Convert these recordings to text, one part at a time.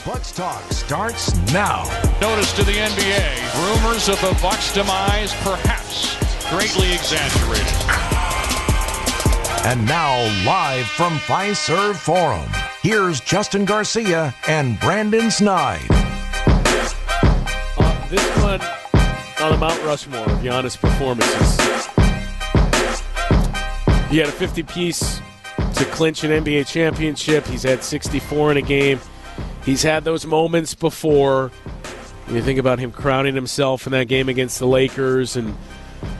Bucks Talk starts now. Notice to the NBA, rumors of the Bucks' demise perhaps greatly exaggerated. And now, live from Fiserv Forum, here's Justin Garcia and Brandon Sneide. This one on the Mount Rushmore of Giannis' performances. He had a 50-piece to clinch an NBA championship. He's had 64 in a game. He's had those moments before. You think about him crowning himself in that game against the Lakers and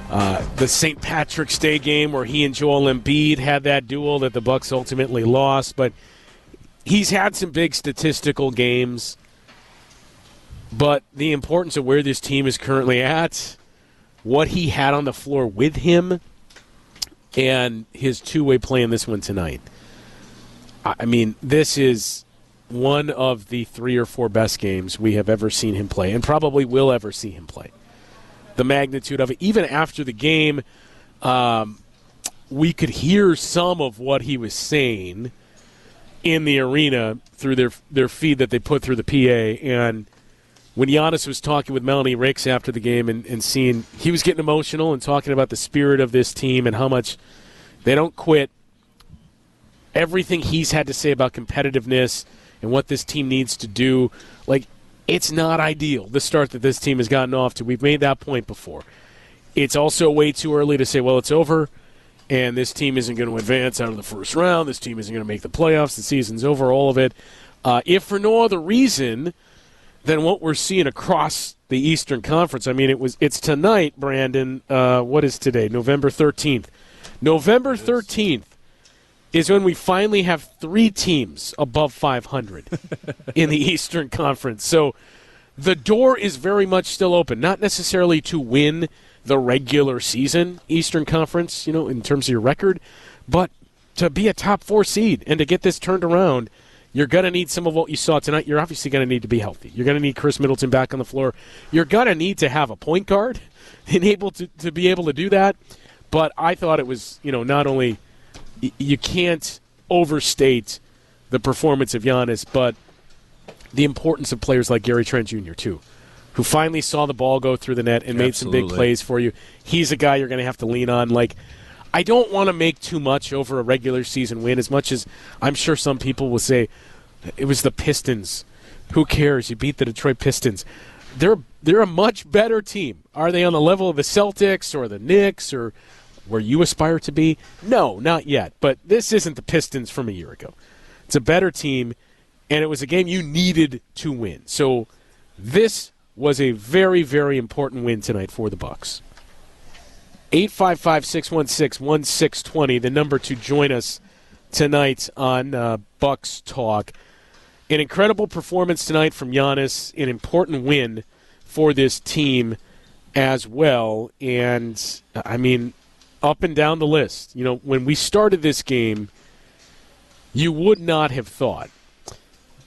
the St. Patrick's Day game where he and Joel Embiid had that duel that the Bucks ultimately lost. But he's had some big statistical games. But the importance of where this team is currently at, what he had on the floor with him, and his two-way play in this one tonight. I mean, this is one of the 3 or 4 best games we have ever seen him play, and probably will ever see him play. The magnitude of it. Even after the game, we could hear some of what he was saying in the arena through their feed that they put through the PA. And when Giannis was talking with Melanie Ricks after the game and seeing, he was getting emotional and talking about the spirit of this team and how much they don't quit. Everything he's had to say about competitiveness and what this team needs to do, like, it's not ideal, the start that this team has gotten off to. We've made that point before. It's also way too early to say, well, it's over, and this team isn't going to advance out of the first round. This team isn't going to make the playoffs. The season's over, all of it. If for no other reason than what we're seeing across the Eastern Conference. I mean, it's tonight, Brandon. What is today? November 13th. November 13th. Is when we finally have 3 teams above 500 in the Eastern Conference. So the door is very much still open, not necessarily to win the regular season Eastern Conference, in terms of your record, but to be a top 4 seed and to get this turned around. You're going to need some of what you saw tonight. You're obviously going to need to be healthy. You're going to need Chris Middleton back on the floor. You're going to need to have a point guard and able to be able to do that. But I thought it was, not only – you can't overstate the performance of Giannis, but the importance of players like Gary Trent Jr., too, who finally saw the ball go through the net and made some big plays for you. He's a guy you're going to have to lean on. Like, I don't want to make too much over a regular season win, as much as I'm sure some people will say it was the Pistons. Who cares? You beat the Detroit Pistons. They're a much better team. Are they on the level of the Celtics or the Knicks or where you aspire to be? No, not yet. But this isn't the Pistons from a year ago. It's a better team, and it was a game you needed to win. So this was a very, very important win tonight for the Bucks. 855-616-1620, the number to join us tonight on Bucks Talk. An incredible performance tonight from Giannis, an important win for this team as well. And, I mean, up and down the list. When we started this game, you would not have thought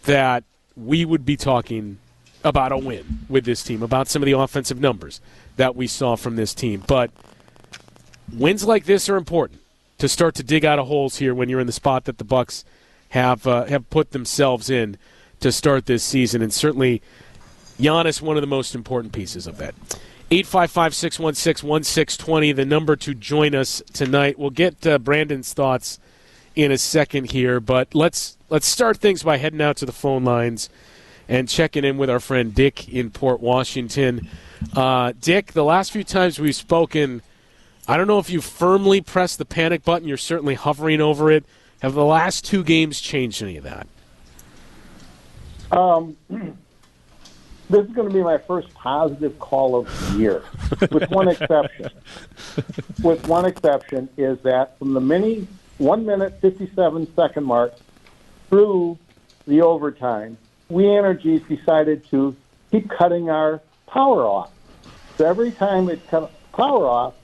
that we would be talking about a win with this team, about some of the offensive numbers that we saw from this team. But wins like this are important to start to dig out of holes here when you're in the spot that the Bucks have put themselves in to start this season. And certainly Giannis, one of the most important pieces of that. 855-616-1620, the number to join us tonight. We'll get Brandon's thoughts in a second here, but let's start things by heading out to the phone lines and checking in with our friend Dick in Port Washington. Dick, the last few times we've spoken, I don't know if you firmly pressed the panic button. You're certainly hovering over it. Have the last 2 games changed any of that? This is going to be my first positive call of the year, with one exception. With one exception is that from the 1 minute, 57-second mark through the overtime, we Energies decided to keep cutting our power off. So every time it cut power off,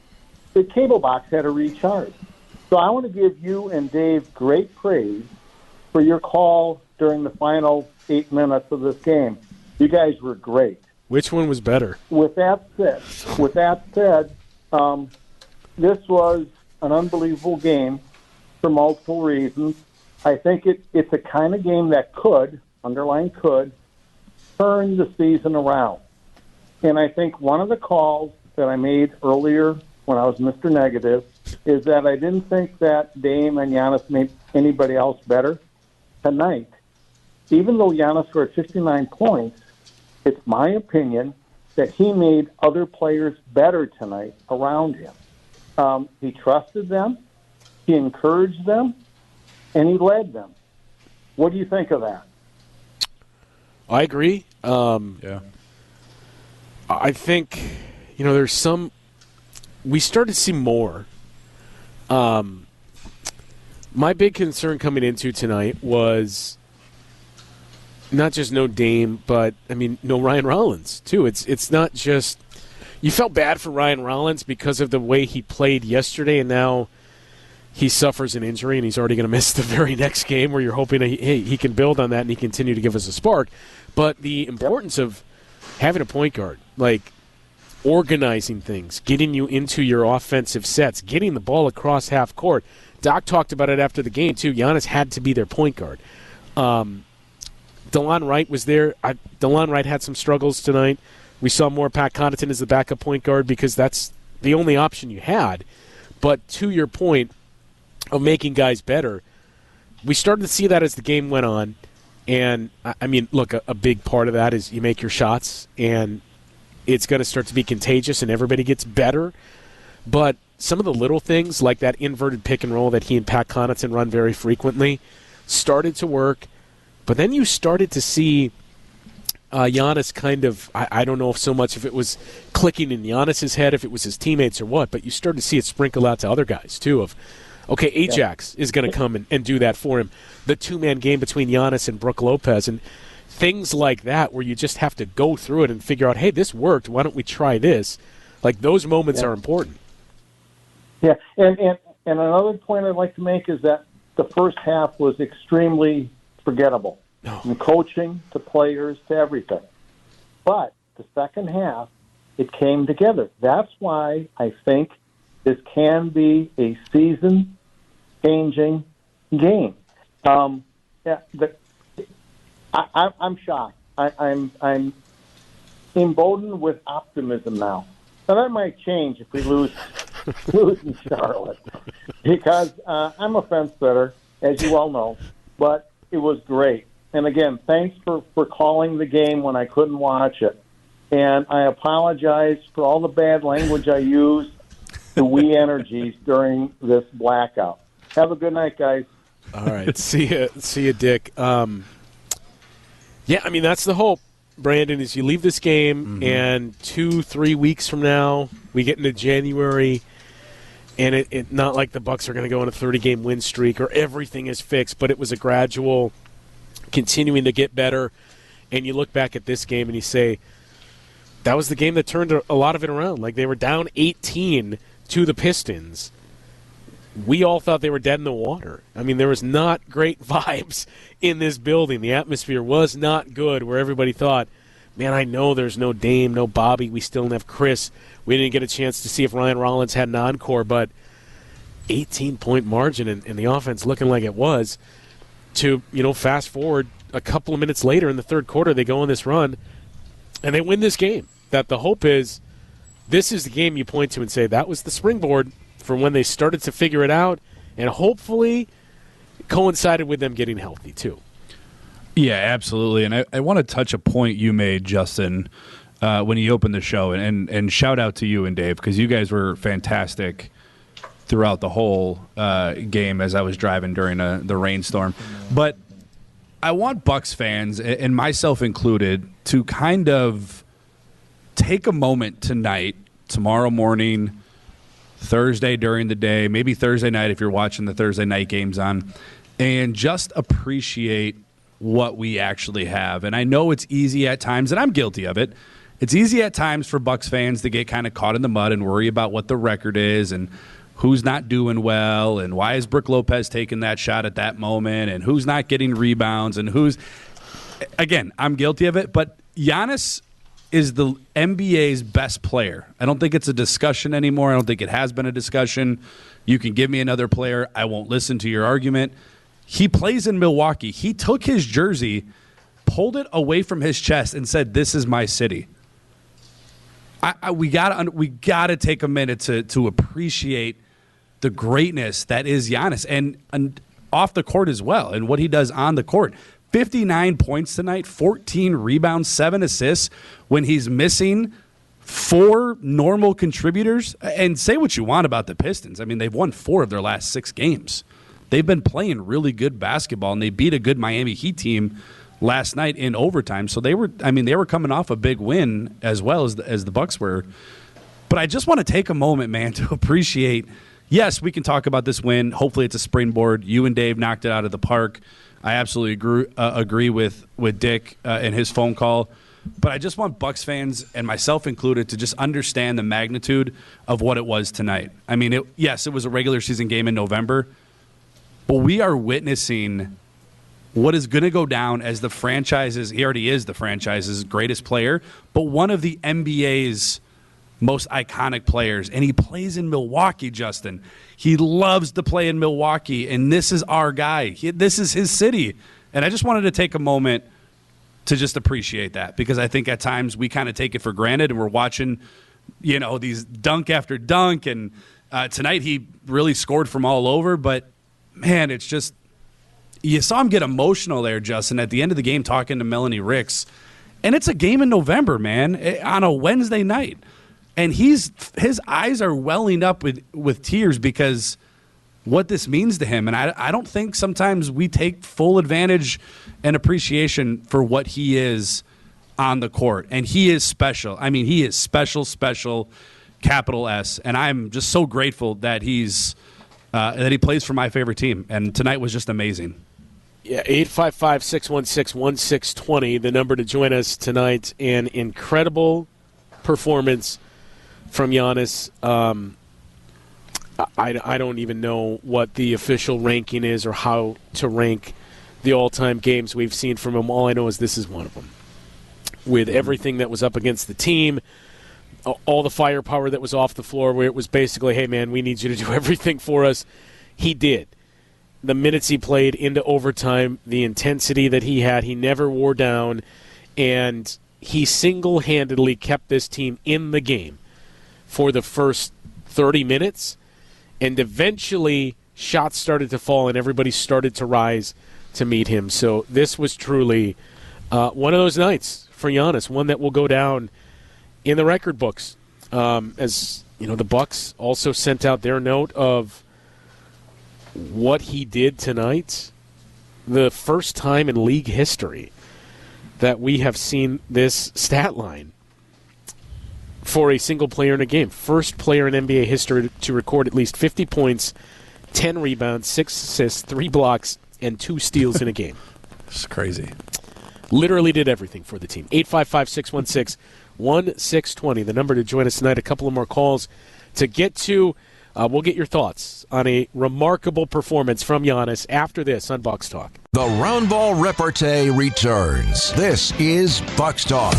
the cable box had to recharge. So I want to give you and Dave great praise for your call during the final 8 minutes of this game. You guys were great. Which one was better? With that said, this was an unbelievable game for multiple reasons. I think it's a kind of game that could underline could, turn the season around. And I think one of the calls that I made earlier when I was Mr. Negative is that I didn't think that Dame and Giannis made anybody else better. Tonight, even though Giannis scored 59 points, it's my opinion that he made other players better tonight around him. He trusted them, he encouraged them, and he led them. What do you think of that? I agree. Yeah. I think, there's some – we started to see more. My big concern coming into tonight was not just no Dame, but, no Ryan Rollins, too. It's not just – you felt bad for Ryan Rollins because of the way he played yesterday, and now he suffers an injury, and he's already going to miss the very next game where you're hoping he can build on that and he continue to give us a spark. But the importance of having a point guard, like organizing things, getting you into your offensive sets, getting the ball across half court. Doc talked about it after the game, too. Giannis had to be their point guard. DeLon Wright was there. DeLon Wright had some struggles tonight. We saw more Pat Connaughton as the backup point guard because that's the only option you had. But to your point of making guys better, we started to see that as the game went on. And, look, a big part of that is you make your shots, and it's going to start to be contagious, and everybody gets better. But some of the little things, like that inverted pick and roll that he and Pat Connaughton run very frequently, started to work. But then you started to see Giannis kind of, I don't know if so much if it was clicking in Giannis's head, if it was his teammates or what, but you started to see it sprinkle out to other guys, too, of, okay, Ajax is going to come and do that for him. The two-man game between Giannis and Brook Lopez and things like that where you just have to go through it and figure out, hey, this worked. Why don't we try this? Like, those moments are important. Yeah, and another point I'd like to make is that the first half was extremely forgettable, from coaching to players to everything. But the second half, it came together. That's why I think this can be a season-changing game. I'm shocked. I'm emboldened with optimism now. Now that might change if we lose in Charlotte, because I'm a fence sitter, as you all know. But it was great. And again, thanks for calling the game when I couldn't watch it. And I apologize for all the bad language I used to We Energies during this blackout. Have a good night, guys. All right. See you, Dick. That's the hope, Brandon, is you leave this game and 2-3 weeks from now we get into January and it not like the Bucks are going to go on a 30-game win streak or everything is fixed, but it was a gradual continuing to get better. And you look back at this game and you say, that was the game that turned a lot of it around. Like, they were down 18 to the Pistons. We all thought they were dead in the water. There was not great vibes in this building. The atmosphere was not good, where everybody thought, man, I know there's no Dame, no Bobby. We still don't have Chris. We didn't get a chance to see if Ryan Rollins had an encore, but 18-point margin and the offense looking like it was to, fast forward a couple of minutes later in the third quarter, they go on this run, and they win this game. That the hope is this is the game you point to and say that was the springboard for when they started to figure it out, and hopefully coincided with them getting healthy too. Yeah, absolutely. And I want to touch a point you made, Justin, when you opened the show, and shout out to you and Dave, because you guys were fantastic throughout the whole game as I was driving during the rainstorm. But I want Bucks fans, and myself included, to kind of take a moment tonight, tomorrow morning, Thursday during the day, maybe Thursday night if you're watching the Thursday night games on, and just appreciate what we actually have. And I know it's easy at times, and I'm guilty of it. It's easy at times for Bucks fans to get kind of caught in the mud and worry about what the record is and who's not doing well and why is Brook Lopez taking that shot at that moment and who's not getting rebounds and who's – again, I'm guilty of it, but Giannis is the NBA's best player. I don't think it's a discussion anymore. I don't think it has been a discussion. You can give me another player. I won't listen to your argument. He plays in Milwaukee. He took his jersey pulled it away from his chest and said, "This is my city." We gotta take a minute to appreciate the greatness that is Giannis and off the court as well, and what he does on the court. 59 points tonight, 14 rebounds, 7 assists when he's missing 4 normal contributors. And say what you want about the Pistons. I mean, they've won 4 of their last 6 games. They've been playing really good basketball, and they beat a good Miami Heat team last night in overtime. So they were coming off a big win as well as the Bucks were. But I just want to take a moment, man, to appreciate. Yes, we can talk about this win. Hopefully, it's a springboard. You and Dave knocked it out of the park. I absolutely agree with Dick and his phone call. But I just want Bucks fans, and myself included, to just understand the magnitude of what it was tonight. I mean, yes, it was a regular season game in November, but we are witnessing what is going to go down as the franchise's, he already is the franchise's greatest player, but one of the NBA's most iconic players. And he plays in Milwaukee, Justin. He loves to play in Milwaukee, and this is our guy. This is his city. And I just wanted to take a moment to just appreciate that, because I think at times we kind of take it for granted, and we're watching, these dunk after dunk. And tonight he really scored from all over. But, man, it's just, you saw him get emotional there, Justin, at the end of the game talking to Melanie Ricks. And it's a game in November, man, on a Wednesday night. And his eyes are welling up with tears because what this means to him. And I don't think sometimes we take full advantage and appreciation for what he is on the court. And he is special. I mean, he is special, capital S. And I'm just so grateful that he plays for my favorite team. And tonight was just amazing. Yeah, 855-616-1620, the number to join us tonight. An incredible performance from Giannis. I don't even know what the official ranking is or how to rank the all-time games we've seen from him. All I know is this is one of them. With everything that was up against the team, all the firepower that was off the floor, where it was basically, hey, man, we need you to do everything for us. He did. The minutes he played into overtime, the intensity that he had, he never wore down, and he single-handedly kept this team in the game for the first 30 minutes, and eventually shots started to fall and everybody started to rise to meet him. So this was truly one of those nights for Giannis, one that will go down in the record books. As the Bucks also sent out their note of what he did tonight, the first time in league history that we have seen this stat line for a single player in a game. First player in NBA history to record at least 50 points, 10 rebounds, 6 assists, 3 blocks, and 2 steals in a game. It's crazy. Literally did everything for the team. 855-616-1620, the number to join us tonight. A couple of more calls to get to. We'll get your thoughts on a remarkable performance from Giannis after this on Bucks Talk. The Roundball Repartee returns. This is Bucks Talk.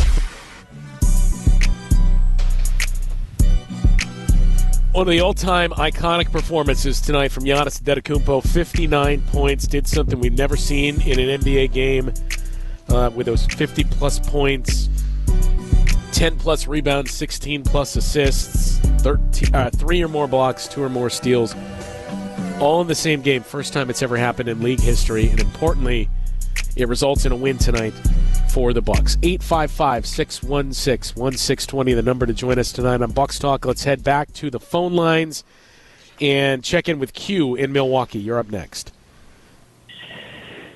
One of the all-time iconic performances tonight from Giannis Antetokoumpo. 59 points, did something we've never seen in an NBA game with those 50-plus points, 10-plus rebounds, 16-plus assists, 3 or more blocks, 2 or more steals, all in the same game. First time it's ever happened in league history, and importantly, it results in a win tonight for the Bucks. 855-616-1620, the number to join us tonight on Bucks Talk. Let's head back to the phone lines and check in with Q in Milwaukee. You're up next.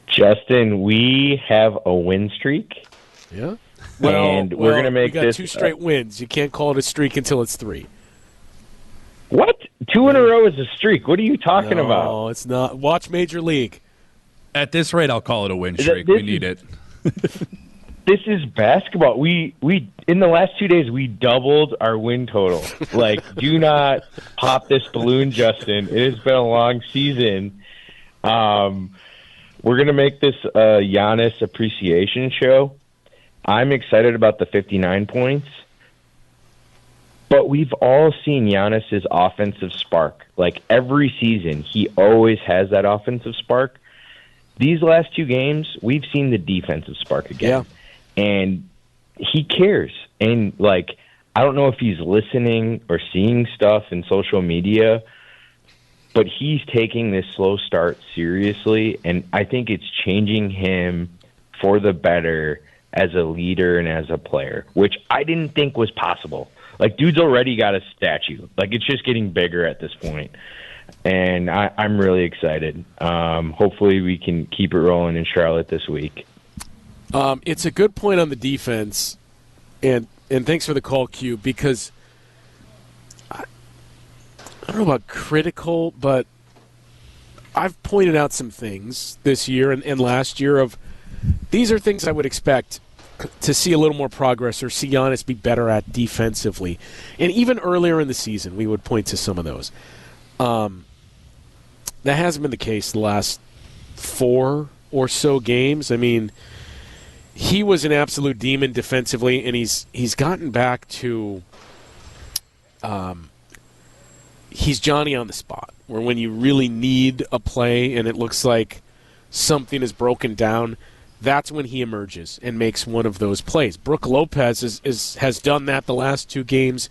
Justin, we have a win streak. Yeah? Well, we're going to make we got this 2 straight wins. You can't call it a streak until it's 3. What? 2 in a row is a streak. What are you talking about? No, it's not. Watch Major League. At this rate, I'll call it a win streak. We need it. This is basketball. We in the last 2 days we doubled our win total. Do not pop this balloon, Justin. It has been a long season. We're gonna make this a Giannis appreciation show. I'm excited about the 59 points, but we've all seen Giannis's offensive spark. Every season, he always has that offensive spark. these last 2 games, we've seen the defensive spark again. Yeah. And he cares. And, like, I don't know if he's listening or seeing stuff in social media, but he's taking this slow start seriously, and I think it's changing him for the better as a leader and as a player, which I didn't think was possible. Like, dude's already got a statue. Like, it's just getting bigger at this point. And I'm really excited. Hopefully we can keep it rolling in Charlotte this week. It's a good point on the defense, and thanks for the call, Q, because I don't know about critical, but I've pointed out some things this year and last year of these are things I would expect to see a little more progress or see Giannis be better at defensively. And even earlier in the season, we would point to some of those. That hasn't been the case the last 4 or so games. I mean, he was an absolute demon defensively, and he's gotten back to he's Johnny on the spot, where when you really need a play and it looks like something is broken down, that's when he emerges and makes one of those plays. Brook Lopez has done that the last 2 games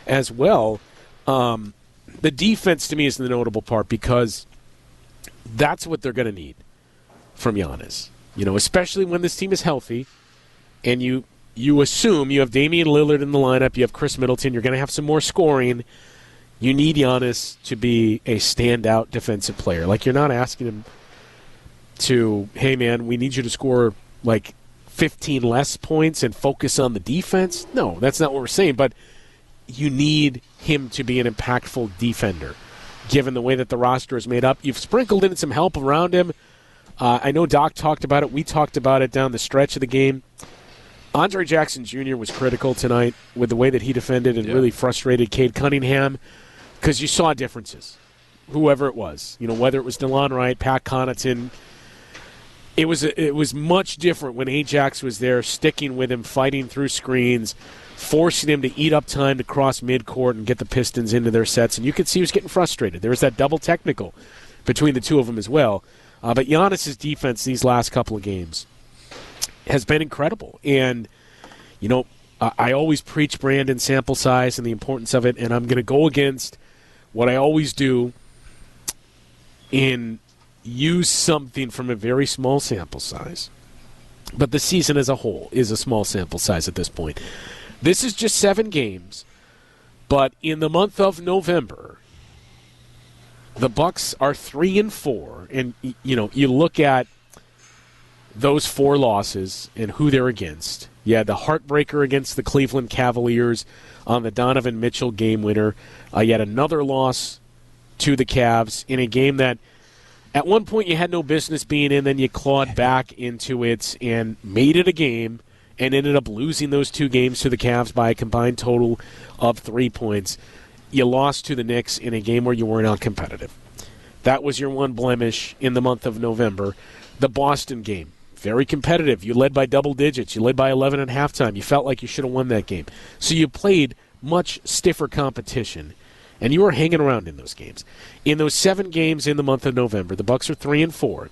as well. The defense, to me, is the notable part because that's what they're going to need from Giannis. You know, especially when this team is healthy and you assume you have Damian Lillard in the lineup, you have Chris Middleton, you're going to have some more scoring. You need Giannis to be a standout defensive player. Like, you're not asking him to, hey, man, we need you to score like 15 less points and focus on the defense. No, that's not what we're saying. But you need him to be an impactful defender, given the way that the roster is made up. You've sprinkled in some help around him. I know Doc talked about it. We talked about it down the stretch of the game. Andre Jackson Jr. was critical tonight with the way that he defended and really frustrated Cade Cunningham because you saw differences, whoever it was. You know, whether it was DeLon Wright, Pat Connaughton, it was much different when Ajax was there, sticking with him, fighting through screens, forcing him to eat up time to cross midcourt and get the Pistons into their sets. And you could see he was getting frustrated. There was that double technical between the two of them as well. But Giannis's defense these last couple of games has been incredible. And, you know, I always preach Brandon sample size and the importance of it, and I'm going to go against what I always do and use something from a very small sample size. But the season as a whole is a small sample size at this point. This is just 7 games, but in the month of November, the Bucks are 3-4, and you know, you look at those 4 losses and who they're against. You had the heartbreaker against the Cleveland Cavaliers on the Donovan Mitchell game winner. You had another loss to the Cavs in a game that at one point you had no business being in, then you clawed back into it and made it a game and ended up losing those 2 games to the Cavs by a combined total of 3 points. You lost to the Knicks in a game where you weren't out competitive. That was your one blemish in the month of November. The Boston game, very competitive. You led by double digits. You led by 11 at halftime. You felt like you should have won that game. So you played much stiffer competition, and you were hanging around in those games. In those 7 games in the month of November, the Bucks are 3-4.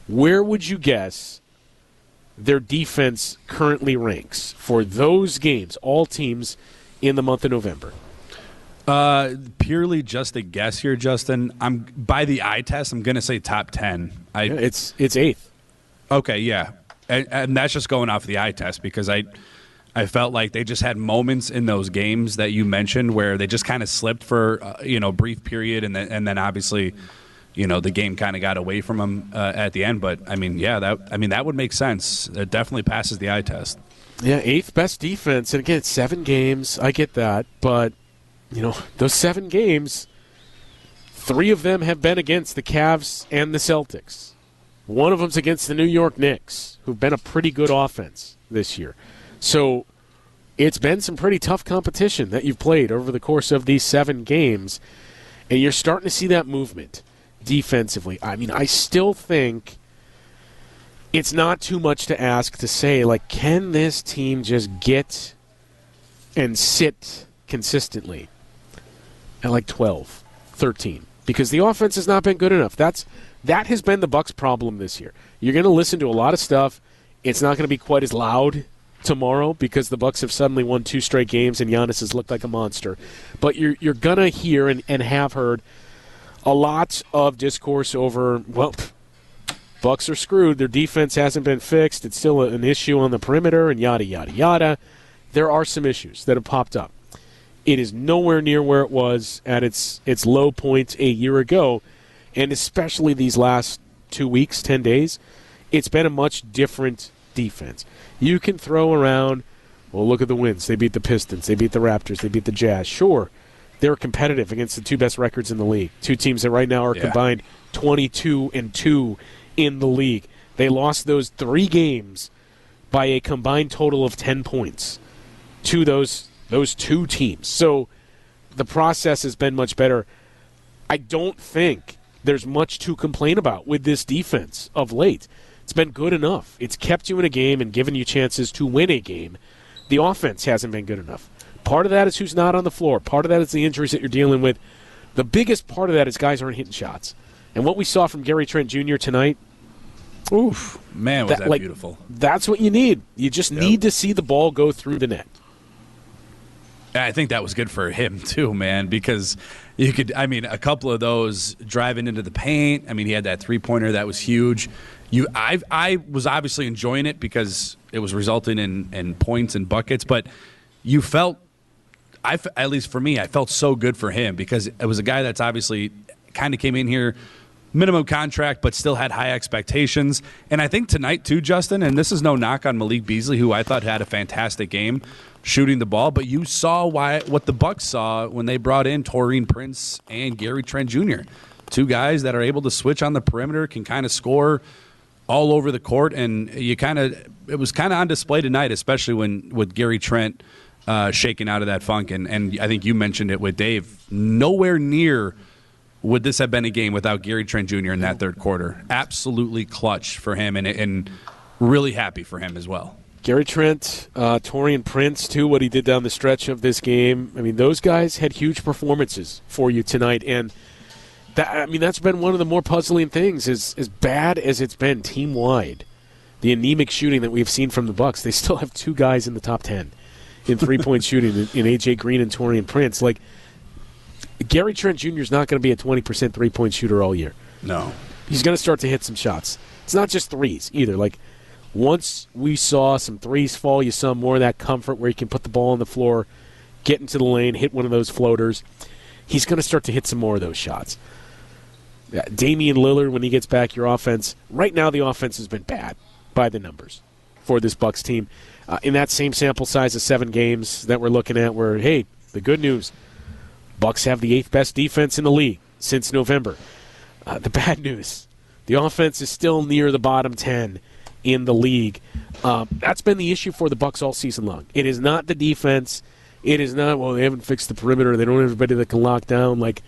Where would you guess their defense currently ranks for those games, all teams in the month of November? Purely just a guess here, Justin. I'm by the eye test. I'm going to say top 10. It's 8th. Okay, yeah, and that's just going off the eye test because I felt like they just had moments in those games that you mentioned where they just kind of slipped for a brief period, and then obviously, the game kind of got away from them at the end. But I mean, yeah, that would make sense. It definitely passes the eye test. Yeah, 8th best defense, and again, it's 7 games. I get that, but those 7 games, 3 of them have been against the Cavs and the Celtics. One of them's against the New York Knicks, who've been a pretty good offense this year. So it's been some pretty tough competition that you've played over the course of these 7 games, and you're starting to see that movement defensively. I mean, I still think it's not too much to ask to say, like, can this team just get and sit consistently at like 12, 13? Because the offense has not been good enough. That's That has been the Bucks' problem this year. You're going to listen to a lot of stuff. It's not going to be quite as loud tomorrow because the Bucks have suddenly won 2 straight games and Giannis has looked like a monster. But you're going to hear and have heard a lot of discourse over, well, Bucks are screwed. Their defense hasn't been fixed. It's still an issue on the perimeter and yada, yada, yada. There are some issues that have popped up. It is nowhere near where it was at its low point a year ago, and especially these last 2 weeks, 10 days, it's been a much different defense. You can throw around, well, look at the wins. They beat the Pistons. They beat the Raptors. They beat the Jazz. Sure, they're competitive against the 2 best records in the league. 2 teams that right now are combined 22-2 in the league. They lost those 3 games by a combined total of 10 points to those 2 teams. So the process has been much better. I don't think there's much to complain about with this defense of late. It's been good enough. It's kept you in a game and given you chances to win a game. The offense hasn't been good enough. Part of that is who's not on the floor. Part of that is the injuries that you're dealing with. The biggest part of that is guys aren't hitting shots. And what we saw from Gary Trent Jr. tonight, oof, man, was that beautiful. That's what you need. You just need to see the ball go through the net. I think that was good for him too, man, because a couple of those driving into the paint. I mean, he had that 3-pointer that was huge. I was obviously enjoying it because it was resulting in points and buckets, but you felt, at least for me, I felt so good for him because it was a guy that's obviously kind of came in here minimum contract, but still had high expectations. And I think tonight too, Justin, and this is no knock on Malik Beasley, who I thought had a fantastic game shooting the ball, but you saw what the Bucks saw when they brought in Taurean Prince and Gary Trent Jr., 2 guys that are able to switch on the perimeter, can kind of score all over the court, and it was kind of on display tonight, especially with Gary Trent shaking out of that funk. And I think you mentioned it with Dave. Nowhere near would this have been a game without Gary Trent Jr. in that third quarter. Absolutely clutch for him, and really happy for him as well. Gary Trent, Taurean Prince, too, what he did down the stretch of this game. I mean, those guys had huge performances for you tonight, and that's been one of the more puzzling things. As bad as it's been team-wide, the anemic shooting that we've seen from the Bucks, they still have 2 guys in the top 10 in 3-point shooting in A.J. Green and Taurean Prince. Like, Gary Trent Jr. is not going to be a 20% 3-point shooter all year. No. He's going to start to hit some shots. It's not just threes either. Like, once we saw some threes fall, you saw more of that comfort where he can put the ball on the floor, get into the lane, hit one of those floaters. He's going to start to hit some more of those shots. Damian Lillard, when he gets back, your offense, right now the offense has been bad by the numbers for this Bucks team. In that same sample size of 7 games that we're looking at where, hey, the good news, Bucks have the 8th best defense in the league since November. The bad news, the offense is still near the bottom 10 in the league. That's been the issue for the Bucks all season long. It is not the defense. It is not, well, they haven't fixed the perimeter. They don't have everybody that can lock down. Like,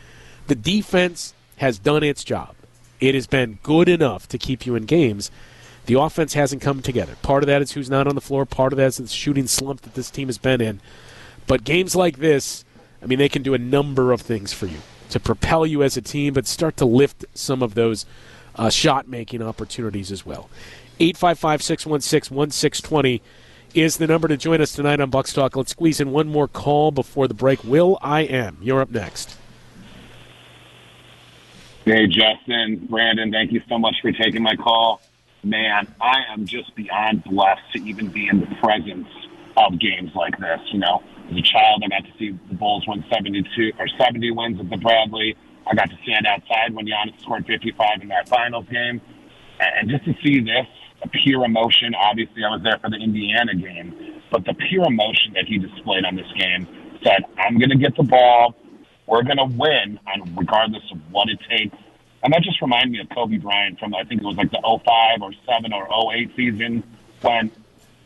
the defense has done its job. It has been good enough to keep you in games. The offense hasn't come together. Part of that is who's not on the floor. Part of that is the shooting slump that this team has been in. But games like this, I mean, they can do a number of things for you to propel you as a team, but start to lift some of those shot-making opportunities as well. 855-616-1620 is the number to join us tonight on Bucks Talk. Let's squeeze in one more call before the break. Will I Am, you're up next. Hey, Justin, Brandon, thank you so much for taking my call. Man, I am just beyond blessed to even be in the presence of games like this. You know, as a child, I got to see the Bulls win 70 wins at the Bradley. I got to stand outside when Giannis scored 55 in that finals game. And just to see this, a pure emotion. Obviously, I was there for the Indiana game, but the pure emotion that he displayed on this game said, I'm going to get the ball. We're going to win, and regardless of what it takes. And that just reminded me of Kobe Bryant from, I think it was like the 05 or 7 or 08 season when,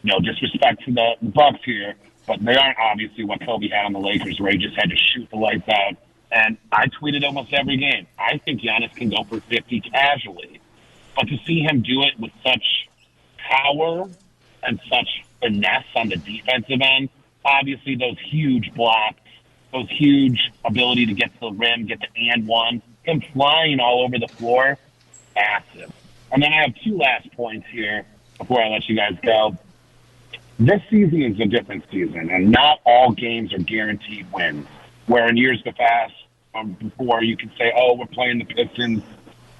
you know, disrespect to the Bucks here, but they aren't obviously what Kobe had on the Lakers where he just had to shoot the lights out. And I tweeted almost every game. I think Giannis can go for 50 casually. But to see him do it with such power and such finesse on the defensive end, obviously those huge blocks, those huge ability to get to the rim, get to and one, him flying all over the floor, massive. And then I have two last points here before I let you guys go. This season is a different season, and not all games are guaranteed wins. Where in years past, before you could say, oh, we're playing the Pistons,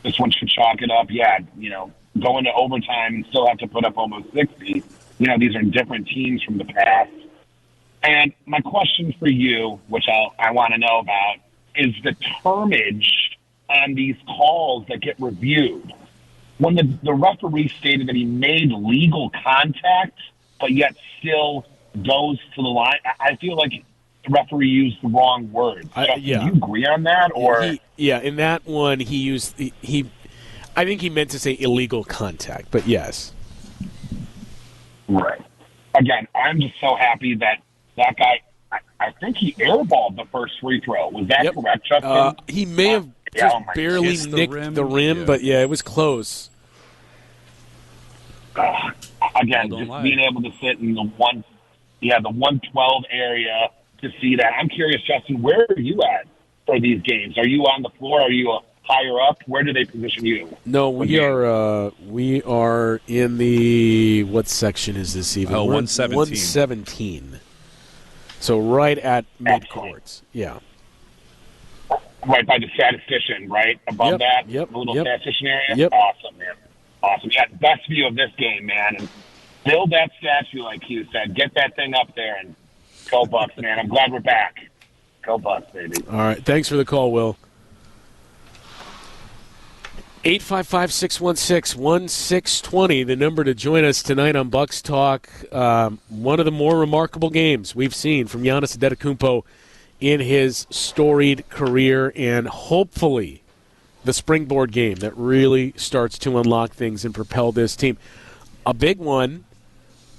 this one should chalk it up. Yeah, go into overtime and still have to put up almost 60. These are different teams from the past. And my question for you, which I want to know about, is the termage on these calls that get reviewed. When the referee stated that he made legal contact, but yet still goes to the line, I feel like the referee used the wrong words. Do you agree on that? Or in that one, he used I think he meant to say illegal contact, but yes. Right. Again, I'm just so happy that guy, I think he airballed the first free throw. Was that correct, Justin? He may have just barely nicked the rim, but yeah, it was close. Again, just being able to sit in the 112 area to see that. I'm curious, Justin, where are you at for these games? Are you on the floor? Are you higher up? Where do they position you? No, we are in the, what section is this even? 117. 117. So right at midcourts. Yeah. Right by the statistician, right? Above that? The little statistician area? Yep. Awesome, man. Awesome. Yeah, best view of this game, man. And build that statue, like you said. Get that thing up there and go Bucks, man. I'm glad we're back. Go Bucks, baby. All right. Thanks for the call, Will. 855-616-1620, the number to join us tonight on Bucks Talk. One of the more remarkable games we've seen from Giannis Antetokoumpo in his storied career, and hopefully the springboard game that really starts to unlock things and propel this team. A big one,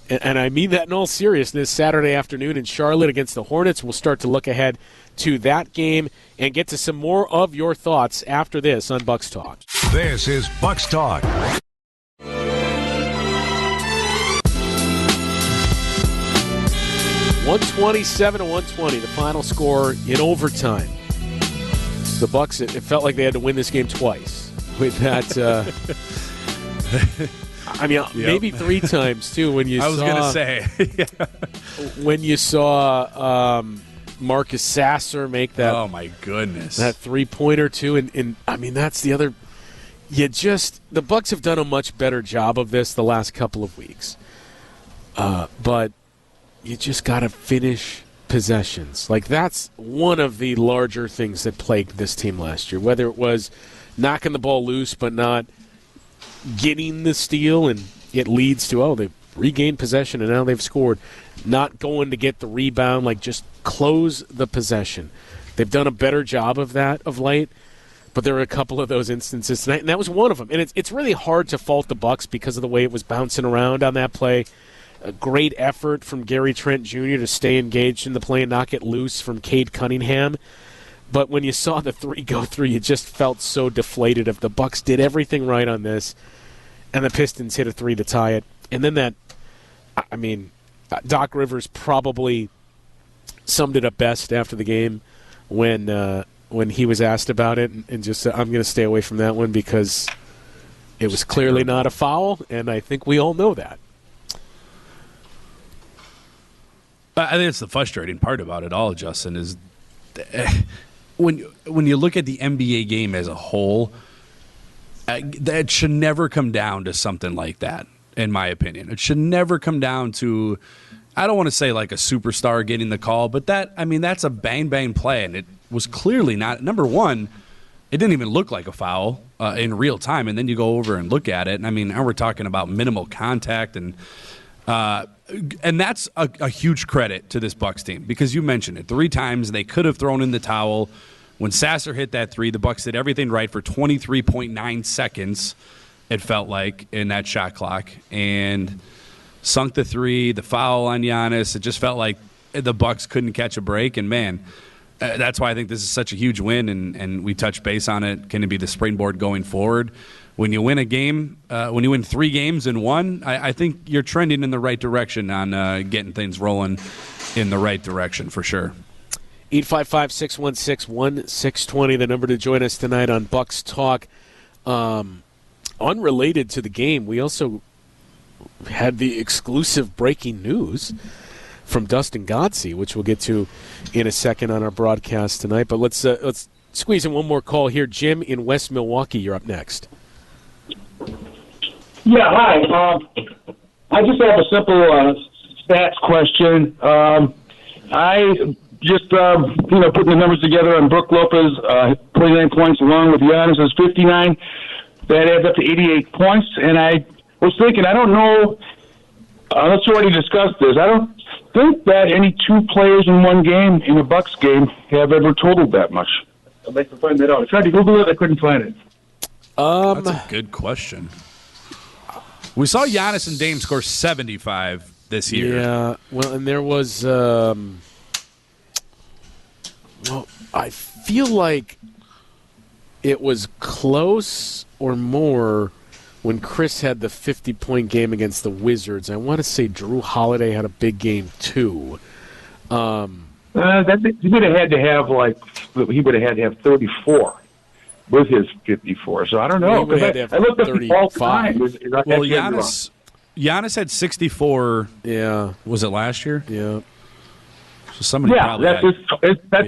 and I mean that in all seriousness, Saturday afternoon in Charlotte against the Hornets. We'll start to look ahead to that game and get to some more of your thoughts after this on Bucks Talk. This is Bucks Talk. 127-120, the final score in overtime. The Bucks, it felt like they had to win this game twice with that. Maybe three times too. When you I was going to say when you saw Marcus Sasser make that. Oh my goodness, that 3-pointer too, and I mean that's the other. The Bucks have done a much better job of this the last couple of weeks, but you just got to finish possessions. Like, that's one of the larger things that plagued this team last year, whether it was knocking the ball loose but not getting the steal, and it leads to, they've regained possession and now they've scored. Not going to get the rebound, like just close the possession. They've done a better job of that of late, but there were a couple of those instances tonight, and that was one of them. And it's really hard to fault the Bucks because of the way it was bouncing around on that play. A great effort from Gary Trent Jr. to stay engaged in the play and not get loose from Cade Cunningham. But when you saw the three go through, you just felt so deflated. If the Bucks did everything right on this, and the Pistons hit a three to tie it, and then Doc Rivers probably summed it up best after the game when he was asked about it, and just said, I'm going to stay away from that one because it was clearly not a foul, and I think we all know that. I think it's the frustrating part about it all, Justin, is when you look at the NBA game as a whole, that should never come down to something like that, in my opinion. It should never come down to, I don't want to say like a superstar getting the call, but that's a bang-bang play, and it was clearly not. Number one, it didn't even look like a foul in real time, and then you go over and look at it, and now we're talking about minimal contact, and that's a huge credit to this Bucks team, because you mentioned it 3 times they could have thrown in the towel. When Sasser hit that three, the Bucks did everything right for 23.9 seconds, it felt like, in that shot clock, and sunk the three, the foul on Giannis. It just felt like the Bucks couldn't catch a break, and that's why I think this is such a huge win, and we touched base on it. Can it be the springboard going forward? When you win a game, when you win 3 games in one, I think you're trending in the right direction on getting things rolling in the right direction for sure. 855-616-1620, the number to join us tonight on Bucks Talk. unrelated to the game, we also had the exclusive breaking news from Dustin Godsey, which we'll get to in a second on our broadcast tonight. But let's squeeze in one more call here. Jim in West Milwaukee, you're up next. Yeah, hi. I just have a simple stats question. I just putting the numbers together on Brook Lopez, 29 points, along with Giannis' 59. That adds up to 88 points. And I was thinking, I don't know. Let's already discussed this. I don't think that any two players in one game in a Bucks game have ever totaled that much. I'd like to find that out. I tried to Google it, I couldn't find it. That's a good question. We saw Giannis and Dame score 75 this year. Yeah, well, and there was, I feel like it was close or more when Chris had the 50-point game against the Wizards. I want to say Drew Holiday had a big game too. He would have had to have 34 with his 54. So I don't know. He would have to have I looked up 35. all time. Well, Giannis had 64. Yeah. Was it last year? Yeah. So somebody probably that's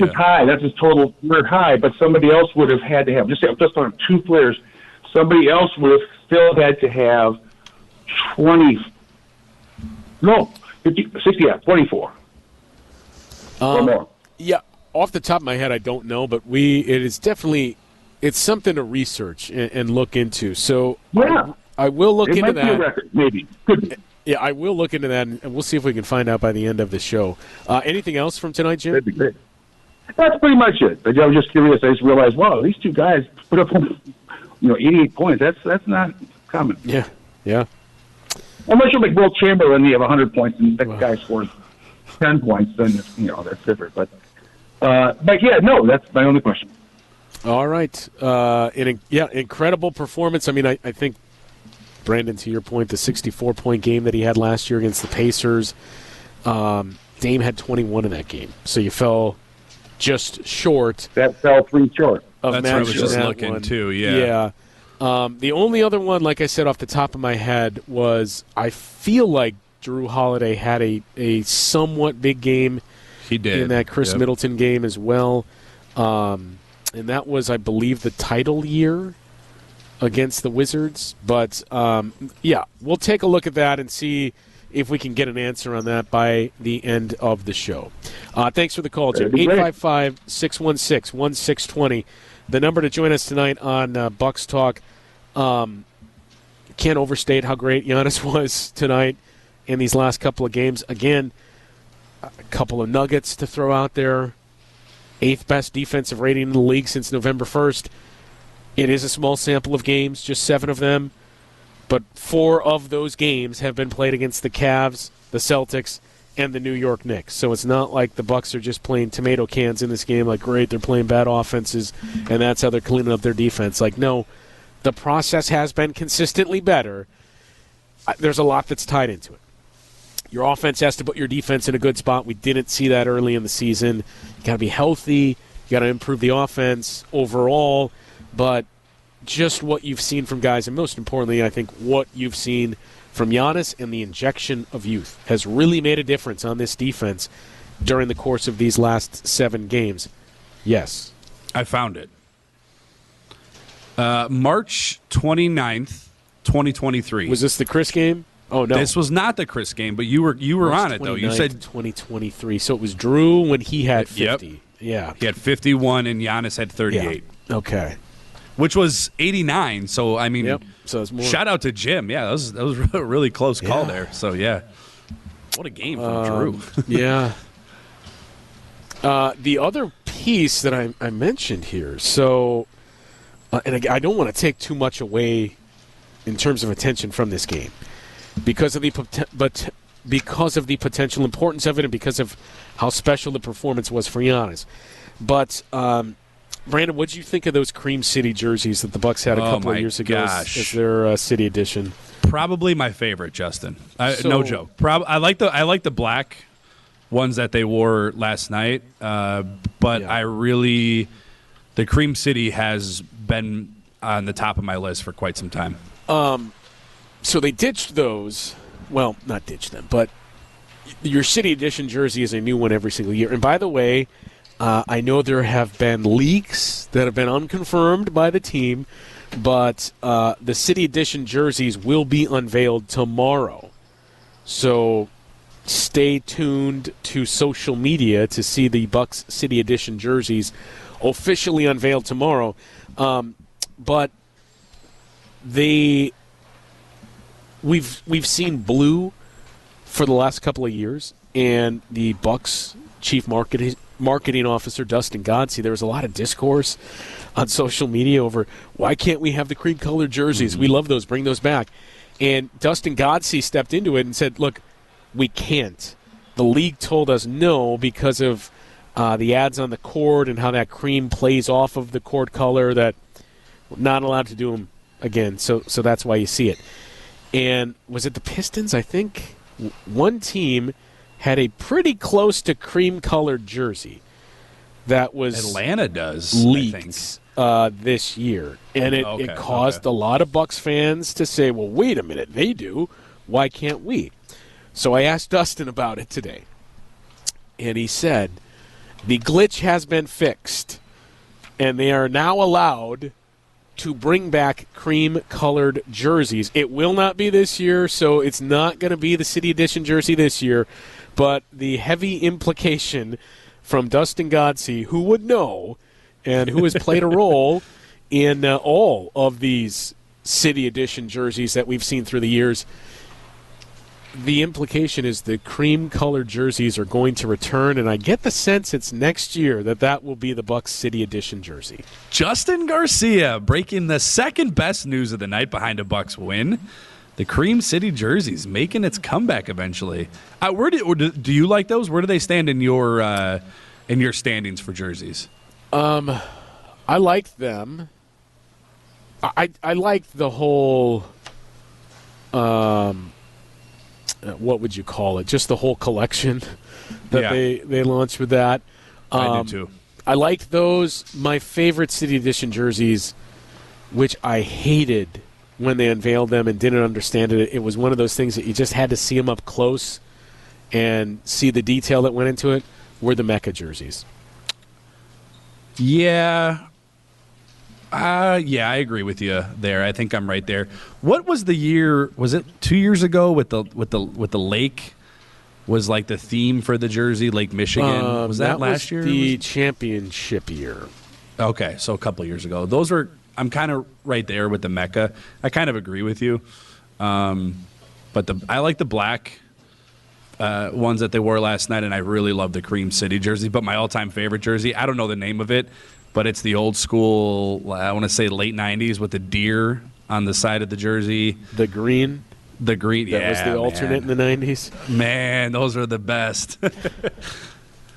his high. That's his total career high. But somebody else would have had to have just on two players. Somebody else would have still had to have 20. No, 50, 60. Yeah, 24 or more. Yeah. Off the top of my head, I don't know, but it's something to research and look into. So yeah, I will look into might that. Be a record, maybe. Could be. Yeah, I will look into that, and we'll see if we can find out by the end of the show. Anything else from tonight, Jim? That'd be great. That's pretty much it. I was just curious. I just realized, wow, these two guys put up, 88 points. That's not common. Yeah, yeah. Unless you're like Will Chamberlain, you have 100 points, and that guy scores 10 points, then that's different. But yeah, no, that's my only question. All right. Incredible performance. I mean, I think, Brandon, to your point, the 64-point game that he had last year against the Pacers, Dame had 21 in that game. So you fell just short. That fell 3 short. Of That's what I was just that looking, one. too, yeah. The only other one, like I said off the top of my head, was I feel like Drew Holiday had a somewhat big game. He did. In that Chris Middleton game as well. And that was, I believe, the title year against the Wizards. But, we'll take a look at that and see if we can get an answer on that by the end of the show. Thanks for the call, Jim. 855-616-1620. The number to join us tonight on Bucks Talk. Can't overstate how great Giannis was tonight in these last couple of games. Again, a couple of nuggets to throw out there. 8th best defensive rating in the league since November 1st. It is a small sample of games, just 7 of them. But 4 of those games have been played against the Cavs, the Celtics, and the New York Knicks. So it's not like the Bucks are just playing tomato cans in this game, like, great, they're playing bad offenses, and that's how they're cleaning up their defense. Like, no, the process has been consistently better. There's a lot that's tied into it. Your offense has to put your defense in a good spot. We didn't see that early in the season. You got to be healthy. You got to improve the offense overall. But just what you've seen from guys, and most importantly, I think what you've seen from Giannis and the injection of youth has really made a difference on this defense during the course of these last 7 games. Yes. I found it. March 29th, 2023. Was this the Chris game? Oh, no. This was not the Chris game, but you were on it, though. You said 2023. So it was Drew when he had 50. Yep. Yeah. He had 51 and Giannis had 38. Yeah. Okay. Which was 89. So, I mean, so it's more. Shout out to Jim. Yeah, that was a really close call there. So, yeah. What a game from Drew. Yeah. The other piece that I mentioned here, so, and I don't want to take too much away in terms of attention from this game because of the potential importance of it and because of how special the performance was for Giannis. But Brandon, what did you think of those Cream City jerseys that the Bucks had a couple of years ago as their city edition? Probably my favorite, Justin. No joke. I like the black ones that they wore last night, but the Cream City has been on the top of my list for quite some time. So they ditched those. Well, not ditched them, but your City Edition jersey is a new one every single year. And by the way, I know there have been leaks that have been unconfirmed by the team, but the City Edition jerseys will be unveiled tomorrow. So stay tuned to social media to see the Bucks City Edition jerseys officially unveiled tomorrow. But we've seen blue for the last couple of years, and the Bucks chief marketing officer Dustin Godsey, there was a lot of discourse on social media over why can't we have the cream colored jerseys? We love those, bring those back. And Dustin Godsey stepped into it and said, look, we can't. The league told us no because of the ads on the court and how that cream plays off of the court color, that we're not allowed to do them again. So that's why you see it. And was it the Pistons? I think one team had a pretty close to cream-colored jersey that was Atlanta does leaked this year. And it caused a lot of Bucks fans to say, well, wait a minute, they do. Why can't we? So I asked Dustin about it today. And he said, the glitch has been fixed, and they are now allowed to bring back cream-colored jerseys. It will not be this year, so it's not going to be the City Edition jersey this year. But the heavy implication from Dustin Godsey, who would know and who has played a role in all of these City Edition jerseys that we've seen through the years, the implication is the cream-colored jerseys are going to return, and I get the sense it's next year that will be the Bucks City Edition jersey. Justin Garcia breaking the second best news of the night behind a Bucks win. The Cream City jerseys making its comeback eventually. Do you like those? Where do they stand in your standings for jerseys? I liked them. I liked the whole. What would you call it? Just the whole collection that they launched with that. I did too. I liked those. My favorite City Edition jerseys, which I hated when they unveiled them and didn't understand it. It was one of those things that you just had to see them up close and see the detail that went into it, were the Mecca jerseys. Yeah. I agree with you there. I think I'm right there. What was the year? Was it 2 years ago with the lake? Was like the theme for the jersey, Lake Michigan? Was that last year? The championship year. Okay, so a couple of years ago. Those were. I'm kind of right there with the Mecca. I kind of agree with you, but I like the black ones that they wore last night, and I really love the Cream City jersey. But my all-time favorite jersey, I don't know the name of it, but it's the old school, I want to say late 90s with the deer on the side of the jersey. The green? The green, that was the alternate in the 90s? Man, those are the best.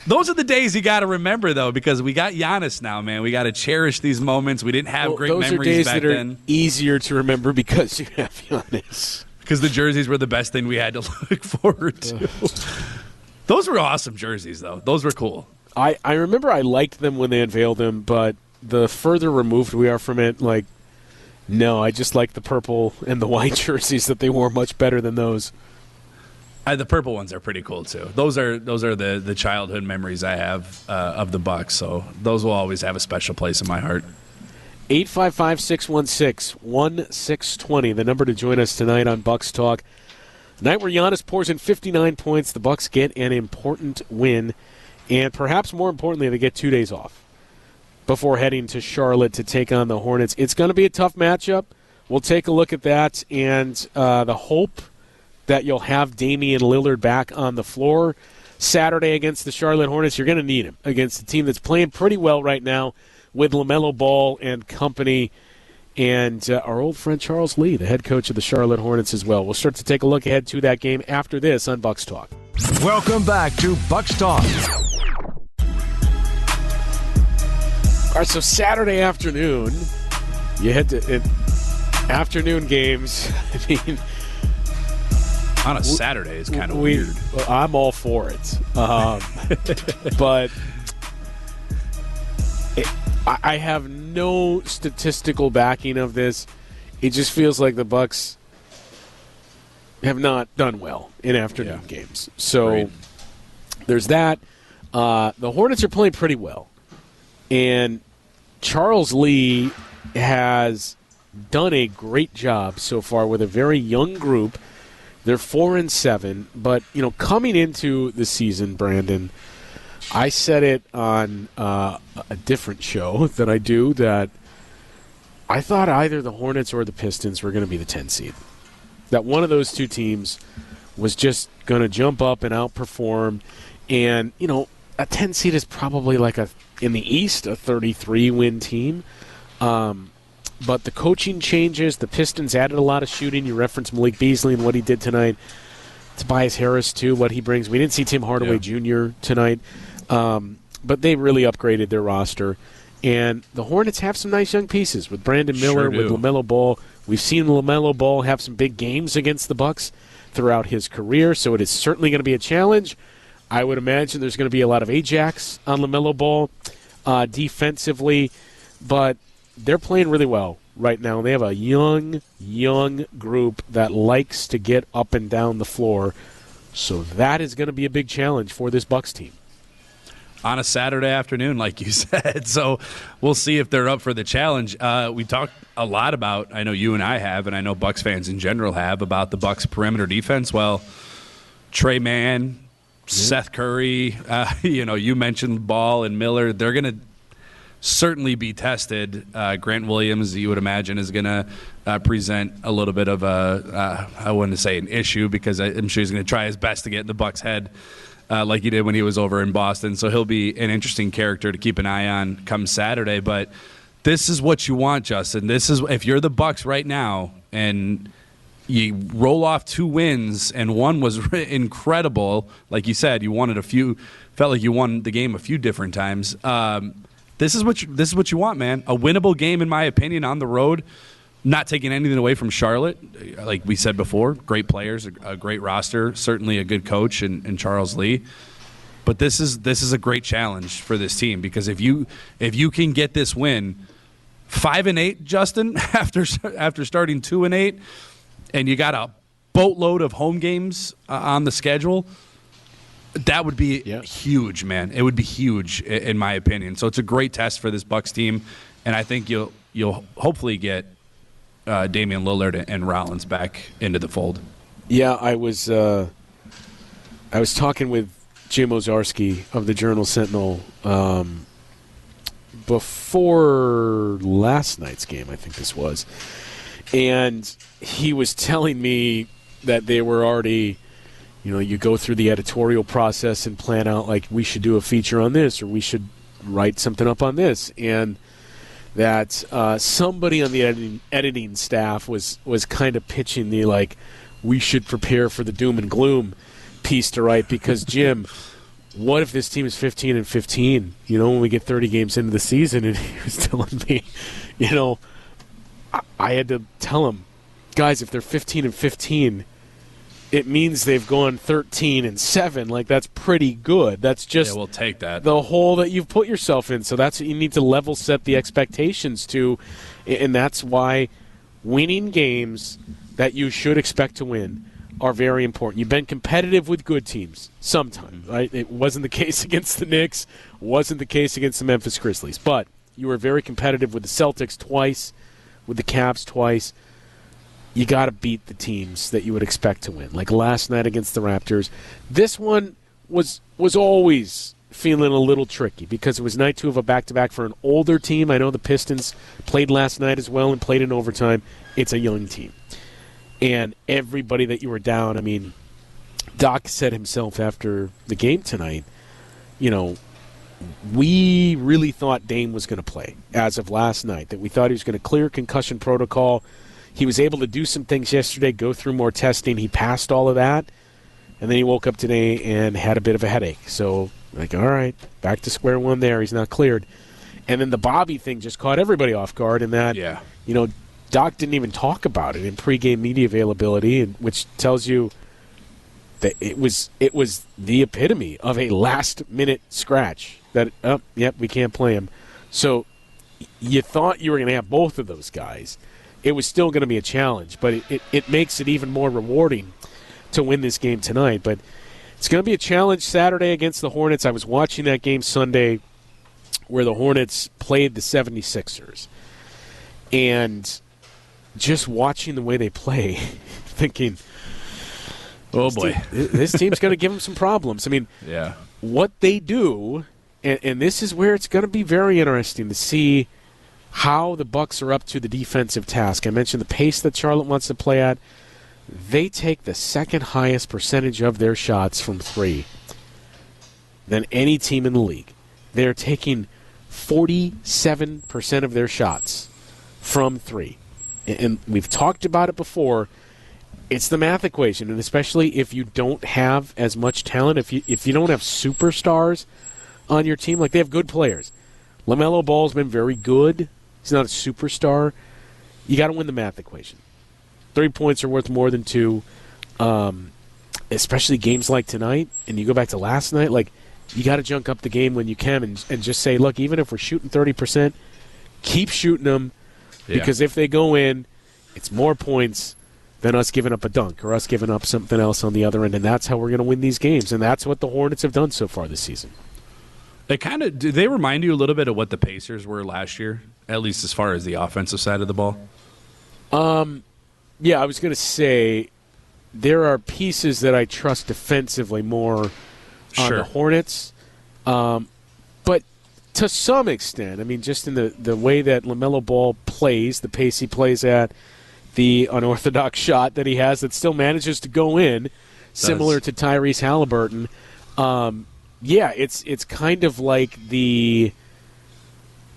Those are the days you got to remember, though, because we got Giannis now, man. We got to cherish these moments. We didn't have great memories back then. Those are days that are easier to remember because you have Giannis. Because the jerseys were the best thing we had to look forward to. Those were awesome jerseys, though. Those were cool. I remember I liked them when they unveiled them, but the further removed we are from it, no, I just like the purple and the white jerseys that they wore much better than those. The purple ones are pretty cool too. Those are the childhood memories I have of the Bucks. So those will always have a special place in my heart. 855-616-1620, the number to join us tonight on Bucks Talk. Night where Giannis pours in 59 points, the Bucks get an important win, and perhaps more importantly, they get 2 days off before heading to Charlotte to take on the Hornets. It's going to be a tough matchup. We'll take a look at that and the hope that you'll have Damian Lillard back on the floor Saturday against the Charlotte Hornets. You're going to need him against a team that's playing pretty well right now with LaMelo Ball and company, and our old friend Charles Lee, the head coach of the Charlotte Hornets as well. We'll start to take a look ahead to that game after this on Bucks Talk. Welcome back to Bucks Talk. All right, so Saturday afternoon, you head to afternoon games. I mean, on a Saturday is kind of weird. I'm all for it. But I have no statistical backing of this. it just feels like the Bucks have not done well in afternoon games. So Right. there's that. The Hornets are playing pretty well. And Charles Lee has done a great job so far with a very young group. They're 4-7, but coming into the season, Brandon, I said it on a different show that I do that I thought either the Hornets or the Pistons were going to be the 10 seed. That one of those two teams was just going to jump up and outperform. And, a 10 seed is probably like in the East, a 33-win team. But the coaching changes. The Pistons added a lot of shooting. You referenced Malik Beasley and what he did tonight. Tobias Harris, too, what he brings. We didn't see Tim Hardaway Jr. tonight. But they really upgraded their roster. And the Hornets have some nice young pieces with Brandon Miller, with LaMelo Ball. We've seen LaMelo Ball have some big games against the Bucks throughout his career, so it is certainly going to be a challenge. I would imagine there's going to be a lot of Ajax on LaMelo Ball defensively, but they're playing really well right now. They have a young group that likes to get up and down the floor, so that is going to be a big challenge for this Bucks team. On a Saturday afternoon, like you said. So we'll see if they're up for the challenge. We talked a lot about, I know you and I have, and I know Bucks fans in general have, about the Bucks perimeter defense. Well, Trey Mann, Seth Curry, you mentioned Ball and Miller. They're going to certainly be tested. Grant Williams, you would imagine, is going to present a little bit of I wouldn't say an issue, because I'm sure he's going to try his best to get in the Bucks' head. Like he did when he was over in Boston. So he'll be an interesting character to keep an eye on come Saturday. But this is what you want, Justin. This is, if you're the Bucks right now and you roll off 2 wins and one was incredible, like you said, felt like you won the game a few different times. This is what you want, man. A winnable game, in my opinion, on the road. Not taking anything away from Charlotte, like we said before, great players, a great roster, certainly a good coach in Charles Lee. But this is a great challenge for this team, because if you can get this win, 5-8, Justin, after starting 2-8, and you got a boatload of home games on the schedule, that would be huge, man. It would be huge, in my opinion. So it's a great test for this Bucks team, and I think you'll hopefully get Damian Lillard and Rollins back into the fold. Yeah, I was talking with Jim Ozarski of the Journal-Sentinel before last night's game, I think this was, and he was telling me that they were already, you go through the editorial process and plan out, like, we should do a feature on this, or we should write something up on this, and that somebody on the editing staff was kind of pitching the, like, we should prepare for the doom and gloom piece to write, because, Jim, what if this team is 15-15, when we get 30 games into the season? And he was telling me, I had to tell him, guys, if they're 15-15, it means they've gone 13-7. Like, that's pretty good. That's just we'll take that. The hole that you've put yourself in. So that's what you need to level set the expectations to, and that's why winning games that you should expect to win are very important. You've been competitive with good teams sometimes, right? It wasn't the case against the Knicks, wasn't the case against the Memphis Grizzlies, but you were very competitive with the Celtics twice, with the Cavs twice. You got to beat the teams that you would expect to win. Like last night against the Raptors. This one was always feeling a little tricky because it was night 2 of a back-to-back for an older team. I know the Pistons played last night as well and played in overtime. It's a young team. And everybody that you were down, I mean, Doc said himself after the game tonight, we really thought Dame was going to play as of last night, that we thought he was going to clear concussion protocol. He was able to do some things yesterday, go through more testing. He passed all of that, and then he woke up today and had a bit of a headache. So, all right, back to square one there. He's not cleared. And then the Bobby thing just caught everybody off guard in that, Doc didn't even talk about it in pregame media availability, which tells you that it was the epitome of a last-minute scratch. That, we can't play him. So you thought you were going to have both of those guys. it was still going to be a challenge. But it makes it even more rewarding to win this game tonight. But it's going to be a challenge Saturday against the Hornets. I was watching that game Sunday where the Hornets played the 76ers. And just watching the way they play, thinking, oh boy, this team's going to give them some problems. I mean, yeah, what they do, and this is where it's going to be very interesting to see how the Bucks are up to the defensive task. I mentioned the pace that Charlotte wants to play at. They take the second highest percentage of their shots from three than any team in the league. They're taking 47% of their shots from three. And we've talked about it before. It's the math equation, and especially if you don't have as much talent, if you don't have superstars on your team, like they have good players. LaMelo Ball's been very good. He's not a superstar. You got to win the math equation. 3 points are worth more than 2, especially games like tonight. And you go back to last night, like you got to junk up the game when you can and just say, look, even if we're shooting 30%, keep shooting them because if they go in, it's more points than us giving up a dunk or us giving up something else on the other end, and that's how we're going to win these games. And that's what the Hornets have done so far this season. Do they remind you a little bit of what the Pacers were last year, at least as far as the offensive side of the ball? Yeah, I was going to say there are pieces that I trust defensively more on the Hornets. But to some extent, I mean, just in the way that LaMelo Ball plays, the pace he plays at, the unorthodox shot that he has that still manages to go in, similar to Tyrese Halliburton. Yeah, it's kind of like and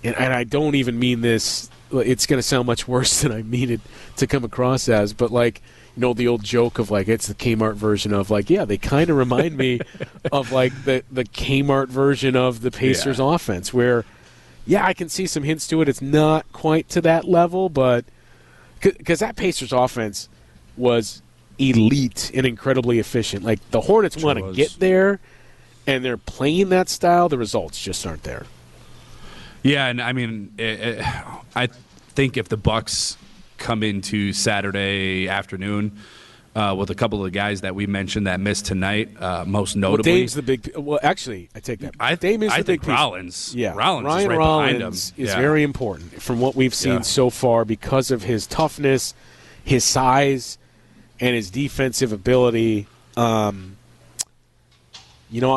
I don't even mean this, it's going to sound much worse than I mean it to come across as, but like, you know, the old joke of like, it's the Kmart version of like, yeah, they kind of remind me of like the Kmart version of the Pacers offense where, yeah, I can see some hints to it. It's not quite to that level, but because that Pacers offense was elite and incredibly efficient. Like the Hornets want to get there, and they're playing that style. The results just aren't there. Yeah, and I mean, I think if the Bucks come into Saturday afternoon with a couple of guys that we mentioned that missed tonight, most notably, Dame's the big. Well, actually, I take that. Dame is the big piece. Rollins. Yeah, Rollins Ryan is right Rollins behind him. is very important from what we've seen so far because of his toughness, his size, and his defensive ability. You know,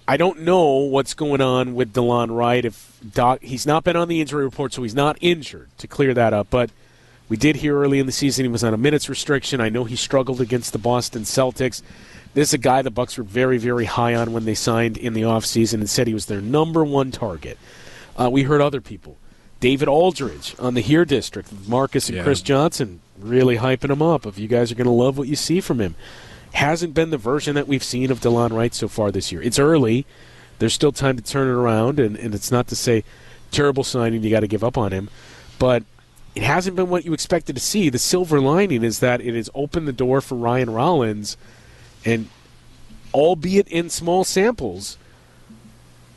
I don't know what's going on with DeLon Wright. He's not been on the injury report, so he's not injured, to clear that up. But we did hear early in the season he was on a minutes restriction. I know he struggled against the Boston Celtics. This is a guy the Bucks were very, very high on when they signed in the offseason and said he was their number one target. We heard other people. David Aldridge on the Here District, Marcus and Chris Johnson, really hyping him up. If you guys are going to love what you see from him. Hasn't been the version that we've seen of DeLon Wright so far this year. It's early. There's still time to turn it around, and it's not to say terrible signing, you got to give up on him. But it hasn't been what you expected to see. The silver lining is that it has opened the door for Ryan Rollins, and albeit in small samples,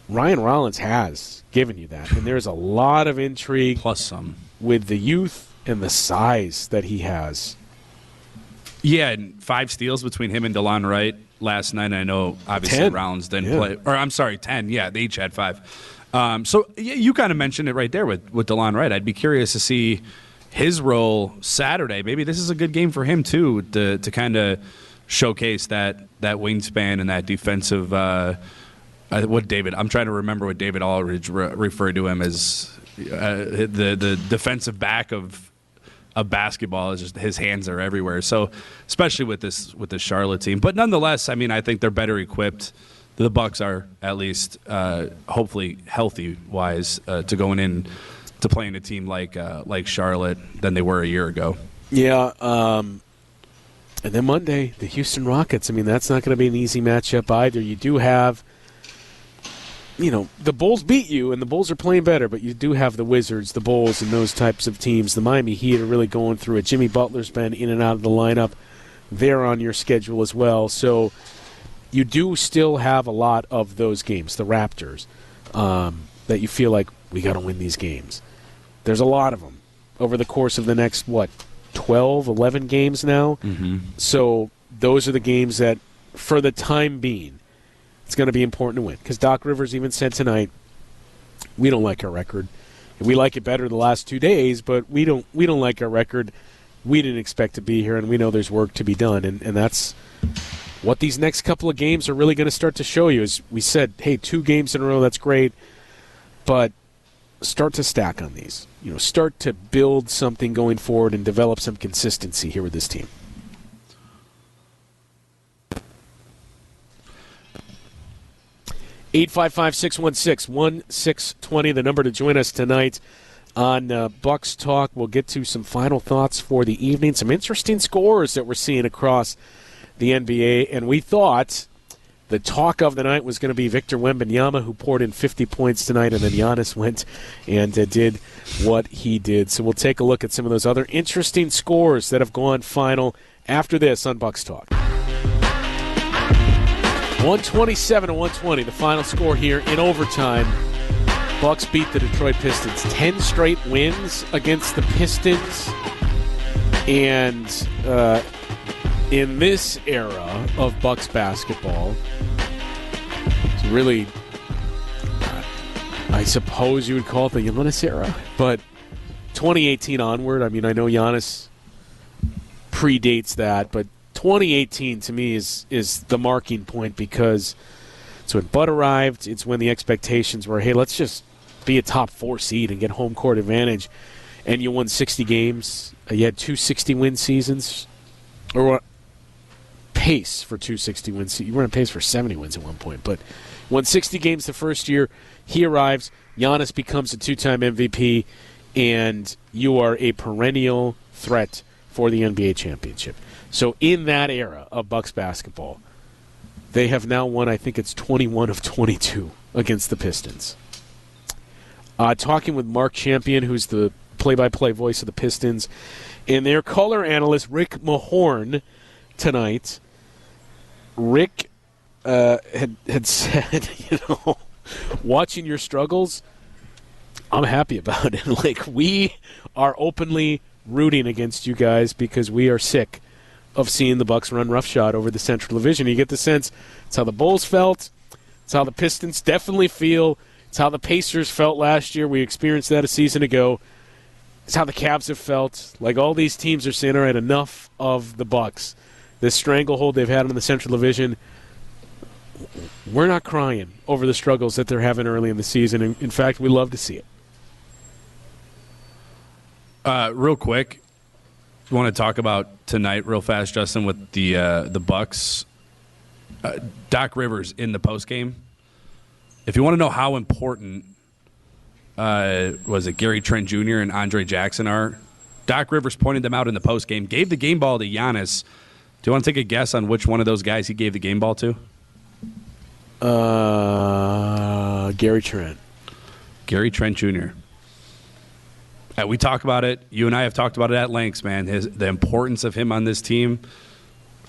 Ryan Rollins has given you that. And there's a lot of intrigue plus some with the youth and the size that he has. Yeah, and 5 steals between him and DeLon Wright last night. I know, obviously, 10. Rollins didn't play. Or, I'm sorry, 10. Yeah, they each had 5. So you kind of mentioned it right there with DeLon Wright. I'd be curious to see his role Saturday. Maybe this is a good game for him, too, to kind of showcase that wingspan and that defensive I'm trying to remember what David Aldridge referred to him as the defensive back of basketball. Is just his hands are everywhere. So especially with this Charlotte team, but nonetheless, I mean, I think they're better equipped. The Bucks are at least hopefully healthy wise to going in to playing a team like Charlotte than they were a year ago. Yeah, and then Monday the Houston Rockets. I mean, that's not going to be an easy matchup either. You do have. You know, the Bulls beat you, and the Bulls are playing better, but you do have the Wizards, the Bulls, and those types of teams. The Miami Heat are really going through it. Jimmy Butler's been in and out of the lineup. They're on your schedule as well. So you do still have a lot of those games, the Raptors, that you feel like we got to win these games. There's a lot of them. over the course of the next, 12, 11 games now? Mm-hmm. So those are the games that, for the time being, it's going to be important to win. Because Doc Rivers even said tonight, we don't like our record. We like it better the last 2 days, but we don't like our record. We didn't expect to be here, and we know there's work to be done. And that's what these next couple of games are really going to start to show you. Is we said, hey, 2 games in a row, that's great, but start to stack on these. Start to build something going forward and develop some consistency here with this team. Eight 855-616-1620, the number to join us tonight on Bucks Talk. We'll get to some final thoughts for the evening, some interesting scores that we're seeing across the NBA, and we thought the talk of the night was going to be Victor Wembanyama, who poured in 50 points tonight, and then Giannis went and did what he did. So we'll take a look at some of those other interesting scores that have gone final after this on Bucks Talk. 127-120, the final score here in overtime. Bucks beat the Detroit Pistons. 10 straight wins against the Pistons. And in this era of Bucks basketball, it's really, I suppose you would call it the Giannis era. But 2018 onward, I know Giannis predates that, but 2018 to me is the marking point, because it's when Bud arrived. It's when the expectations were, hey, let's just be a top 4 seed and get home court advantage. And you won 60 games. You had 2 60-win seasons, or pace for 2 60-win seasons. You were on pace for 70 wins at one point, but won 60 games the first year. He arrives. Giannis becomes a 2-time MVP, and you are a perennial threat for the NBA championship. So in that era of Bucks basketball, they have now won, I think it's 21 of 22 against the Pistons. Talking with Mark Champion, who's the play-by-play voice of the Pistons, and their color analyst, Rick Mahorn, tonight. Rick had said, watching your struggles, I'm happy about it. We are openly rooting against you guys because we are sick of seeing the Bucks run roughshod over the Central Division. You get the sense it's how the Bulls felt. It's how the Pistons definitely feel. It's how the Pacers felt last year. We experienced that a season ago. It's how the Cavs have felt. All these teams are saying, all right, enough of the Bucks. This stranglehold they've had in the Central Division. We're not crying over the struggles that they're having early in the season. In fact, we love to see it. Real quick, you want to talk about tonight real fast, Justin, with the Bucks. Doc Rivers in the postgame. If you want to know how important was it Gary Trent Jr. and Andre Jackson are, Doc Rivers pointed them out in the postgame, gave the game ball to Giannis. Do you want to take a guess on which one of those guys he gave the game ball to? Gary Trent. Gary Trent Jr. We talk about it. You and I have talked about it at length, man. The importance of him on this team.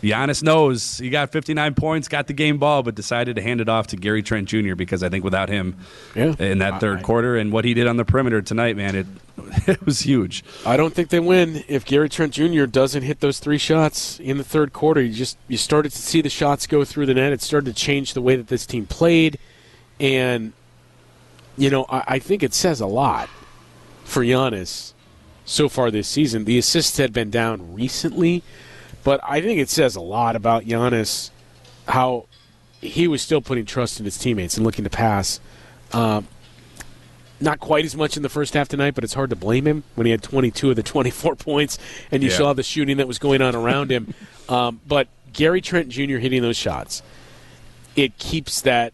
Giannis knows he got 59 points, got the game ball, but decided to hand it off to Gary Trent Jr. because I think without him in that third quarter and what he did on the perimeter tonight, man, it was huge. I don't think they win if Gary Trent Jr. doesn't hit those 3 shots in the third quarter. You started to see the shots go through the net. It started to change the way that this team played. And, I think it says a lot for Giannis so far this season. The assists had been down recently, but I think it says a lot about Giannis, how he was still putting trust in his teammates and looking to pass. Not quite as much in the first half tonight, but it's hard to blame him when he had 22 of the 24 points, and you saw the shooting that was going on around him. But Gary Trent Jr. hitting those shots, it keeps that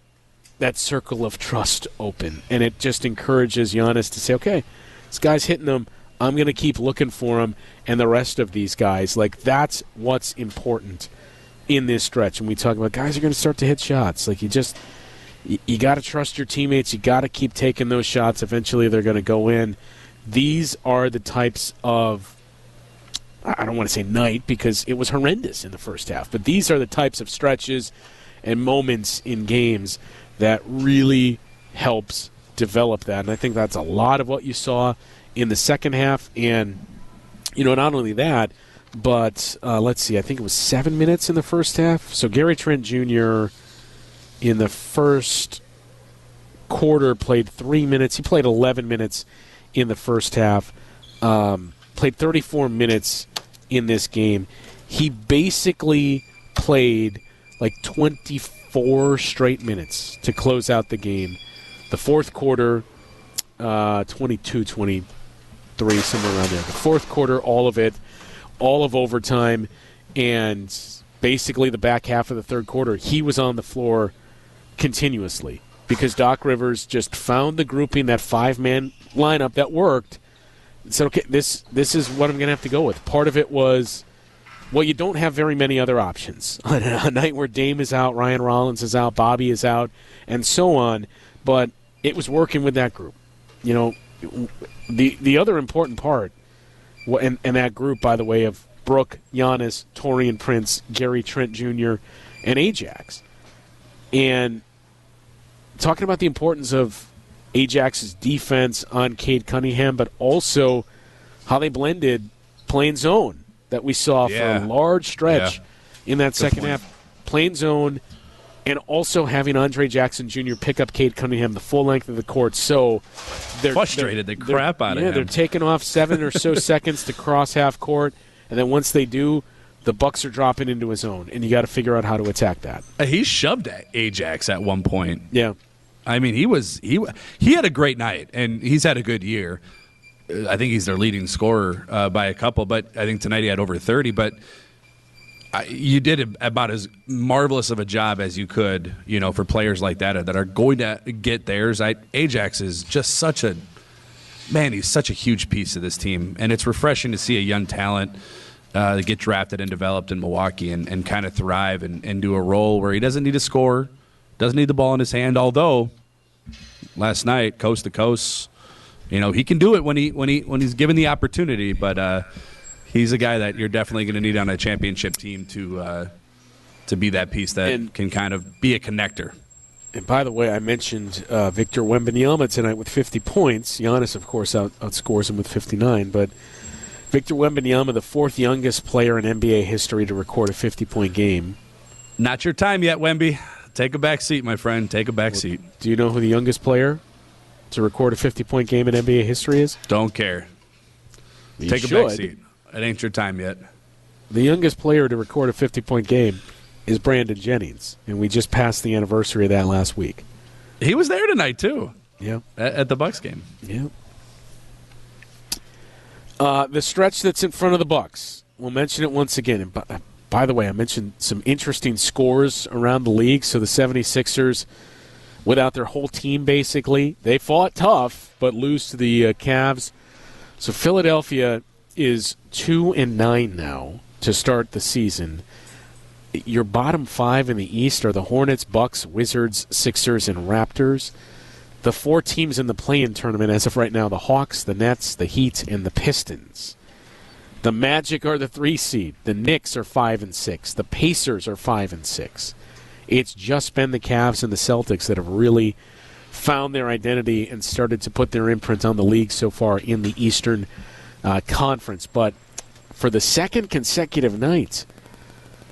circle of trust open, and it just encourages Giannis to say, okay, this guy's hitting them. I'm going to keep looking for him and the rest of these guys. That's what's important in this stretch. And we talk about guys are going to start to hit shots. You got to trust your teammates. You got to keep taking those shots. Eventually they're going to go in. These are the types of, I don't want to say night because it was horrendous in the first half, but these are the types of stretches and moments in games that really helps develop that. And I think that's a lot of what you saw in the second half. And, not only that, but let's see, I think it was 7 minutes in the first half. So Gary Trent Jr. in the first quarter played 3 minutes. He played 11 minutes in the first half, played 34 minutes in this game. He basically played like 24 straight minutes to close out the game. The fourth quarter, 22, 23, somewhere around there. The fourth quarter, all of it, all of overtime, and basically the back half of the third quarter, he was on the floor continuously because Doc Rivers just found the grouping, that five-man lineup that worked, and said, okay, this is what I'm going to have to go with. Part of it was, well, you don't have very many other options. On a night where Dame is out, Ryan Rollins is out, Bobby is out, and so on, but it was working with that group. The other important part, and that group, by the way, of Brooke, Giannis, Taurean Prince, Gary Trent Jr., and Ajax. And talking about the importance of Ajax's defense on Cade Cunningham, but also how they blended playing zone that we saw for a large stretch in that second half. Playing zone, and also having Andre Jackson Jr. pick up Cade Cunningham the full length of the court. So they're frustrated the crap out of him. Yeah, they're taking off 7 or so seconds to cross half court, and then once they do, the Bucks are dropping into his zone, and you got to figure out how to attack that. He shoved Ajax at one point. Yeah. I mean, he had a great night, and he's had a good year. I think he's their leading scorer by a couple, but I think tonight he had over 30. But you did about as marvelous of a job as you could, for players like that are going to get theirs. Ajax is just he's such a huge piece of this team, and it's refreshing to see a young talent get drafted and developed in Milwaukee and kind of thrive and do a role where he doesn't need to score, doesn't need the ball in his hand. Although last night, coast to coast, he can do it when he's given the opportunity. But he's a guy that you're definitely going to need on a championship team to be that piece that can kind of be a connector. And by the way, I mentioned Victor Wembanyama tonight with 50 points. Giannis, of course, outscores him with 59. But Victor Wembanyama, the fourth youngest player in NBA history to record a 50-point game. Not your time yet, Wemby. Take a back seat, my friend. Take a back seat. Do you know who the youngest player to record a 50-point game in NBA history is? Don't care. Take a back seat. It ain't your time yet. The youngest player to record a 50-point game is Brandon Jennings, and we just passed the anniversary of that last week. He was there tonight, too. Yeah. At the Bucks game. Yeah. The stretch that's in front of the Bucks, we'll mention it once again. And by the way, I mentioned some interesting scores around the league. So the 76ers, without their whole team, basically, they fought tough, but lose to the Cavs. So Philadelphia is 2-9 now to start the season. Your bottom 5 in the East are the Hornets, Bucks, Wizards, Sixers, and Raptors. The 4 teams in the play-in tournament, as of right now, the Hawks, the Nets, the Heat, and the Pistons. The Magic are the 3 seed. The Knicks are 5-6. The Pacers are 5-6. It's just been the Cavs and the Celtics that have really found their identity and started to put their imprint on the league so far in the Eastern Conference. But for the second consecutive night,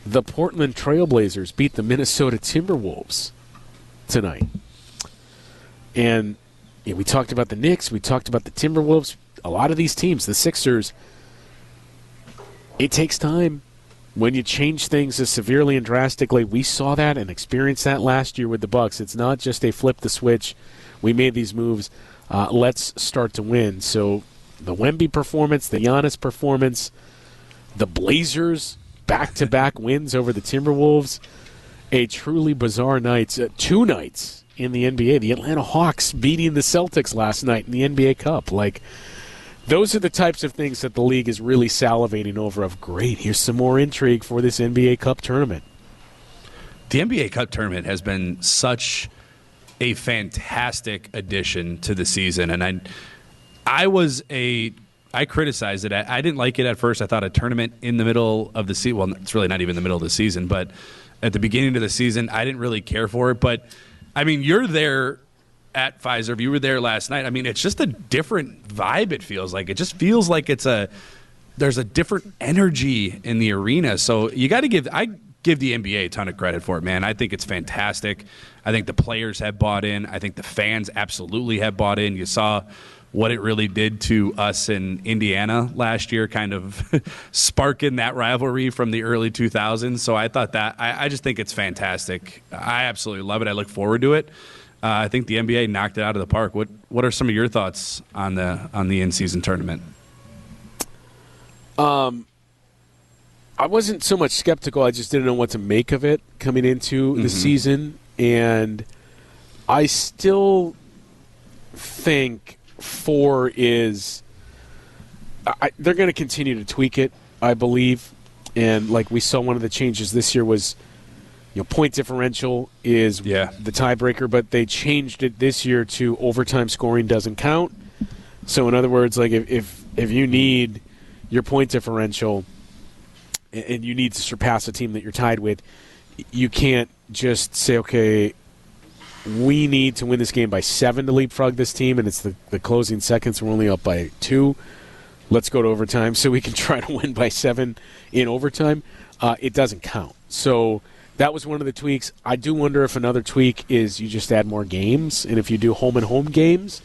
the Portland Trailblazers beat the Minnesota Timberwolves tonight. And we talked about the Knicks, we talked about the Timberwolves. A lot of these teams, the Sixers, it takes time when you change things as severely and drastically. We saw that and experienced that last year with the Bucks. It's not just a flip the switch. We made these moves. Let's start to win. So the Wemby performance, the Giannis performance, the Blazers back-to-back wins over the Timberwolves, a truly bizarre night. 2 nights in the NBA. The Atlanta Hawks beating the Celtics last night in the NBA Cup. Those are the types of things that the league is really salivating over of, great, here's some more intrigue for this NBA Cup tournament. The NBA Cup tournament has been such a fantastic addition to the season, and I criticized it. I didn't like it at first. I thought a tournament in the middle of the season, well, it's really not even the middle of the season, but at the beginning of the season, I didn't really care for it. But, I mean, you're there at Fiserv. You were there last night. I mean, it's just a different vibe, it feels like. It just feels like there's a different energy in the arena. So you got to I give the NBA a ton of credit for it, man. I think it's fantastic. I think the players have bought in. I think the fans absolutely have bought in. You saw what it really did to us in Indiana last year, kind of sparking that rivalry from the early 2000s. So I thought that I just think it's fantastic. I absolutely love it. I look forward to it. I think the NBA knocked it out of the park. What are some of your thoughts on the in-season tournament? I wasn't so much skeptical. I just didn't know what to make of it coming into the season, and I still think 4 is they're going to continue to tweak it, I believe. And like we saw, one of the changes this year was, point differential is the tiebreaker, but they changed it this year to overtime scoring doesn't count. So in other words, like if you need your point differential and you need to surpass a team that you're tied with, you can't just say, okay, we need to win this game by 7 to leapfrog this team, and it's the closing seconds. We're only up by 2. Let's go to overtime so we can try to win by 7 in overtime. It doesn't count. So that was one of the tweaks. I do wonder if another tweak is you just add more games, and if you do home-and-home games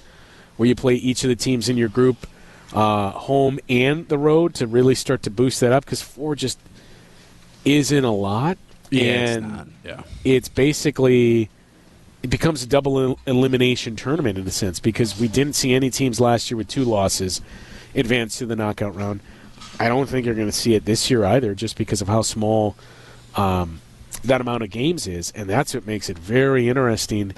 where you play each of the teams in your group home and the road to really start to boost that up, because 4 just isn't a lot. Yeah, and it's not. Yeah. It's basically – it becomes a double elimination tournament in a sense, because we didn't see any teams last year with 2 losses advance to the knockout round. I don't think you're going to see it this year either, just because of how small that amount of games is, and that's what makes it very interesting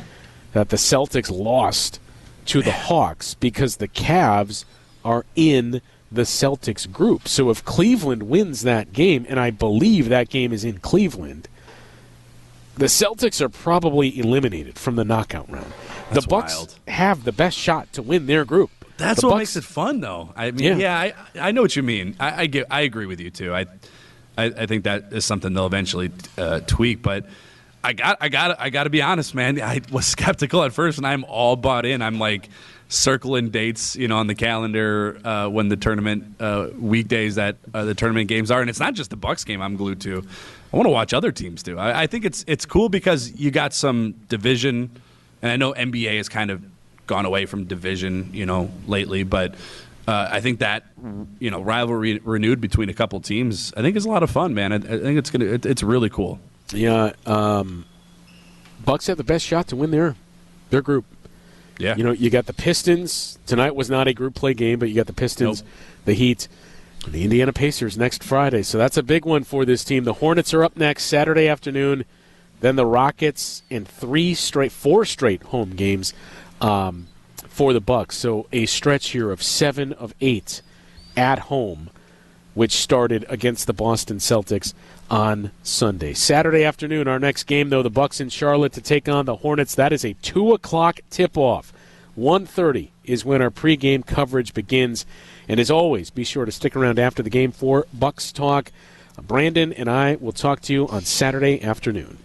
that the Celtics lost to the Hawks, because the Cavs are in the Celtics group. So if Cleveland wins that game, and I believe that game is in Cleveland, the Celtics are probably eliminated from the knockout round. That's the Bucks wild. Have the best shot to win their group. That's what makes it fun, though. I mean, I know what you mean. I agree with you too. I think that is something they'll eventually tweak. But I got to be honest, man. I was skeptical at first, and I'm all bought in. I'm like circling dates, on the calendar when the tournament weekdays that the tournament games are, and it's not just the Bucks game I'm glued to. I want to watch other teams too. I think it's cool because you got some division, and I know NBA has kind of gone away from division, lately, but I think that rivalry renewed between a couple teams, I think is a lot of fun, man. I think it's really cool. Yeah, Bucks have the best shot to win their group. Yeah, you got the Pistons. Tonight was not a group play game, but you got the Pistons, the Heat, and the Indiana Pacers next Friday. So that's a big one for this team. The Hornets are up next Saturday afternoon. Then the Rockets, and 4 straight home games for the Bucks. So a stretch here of 7 of 8 at home, which started against the Boston Celtics on Sunday. Saturday afternoon, our next game, though, the Bucks in Charlotte to take on the Hornets. That is a 2 o'clock tip-off. 1:30 is when our pregame coverage begins. And as always, be sure to stick around after the game for Bucks Talk. Brandon and I will talk to you on Saturday afternoon.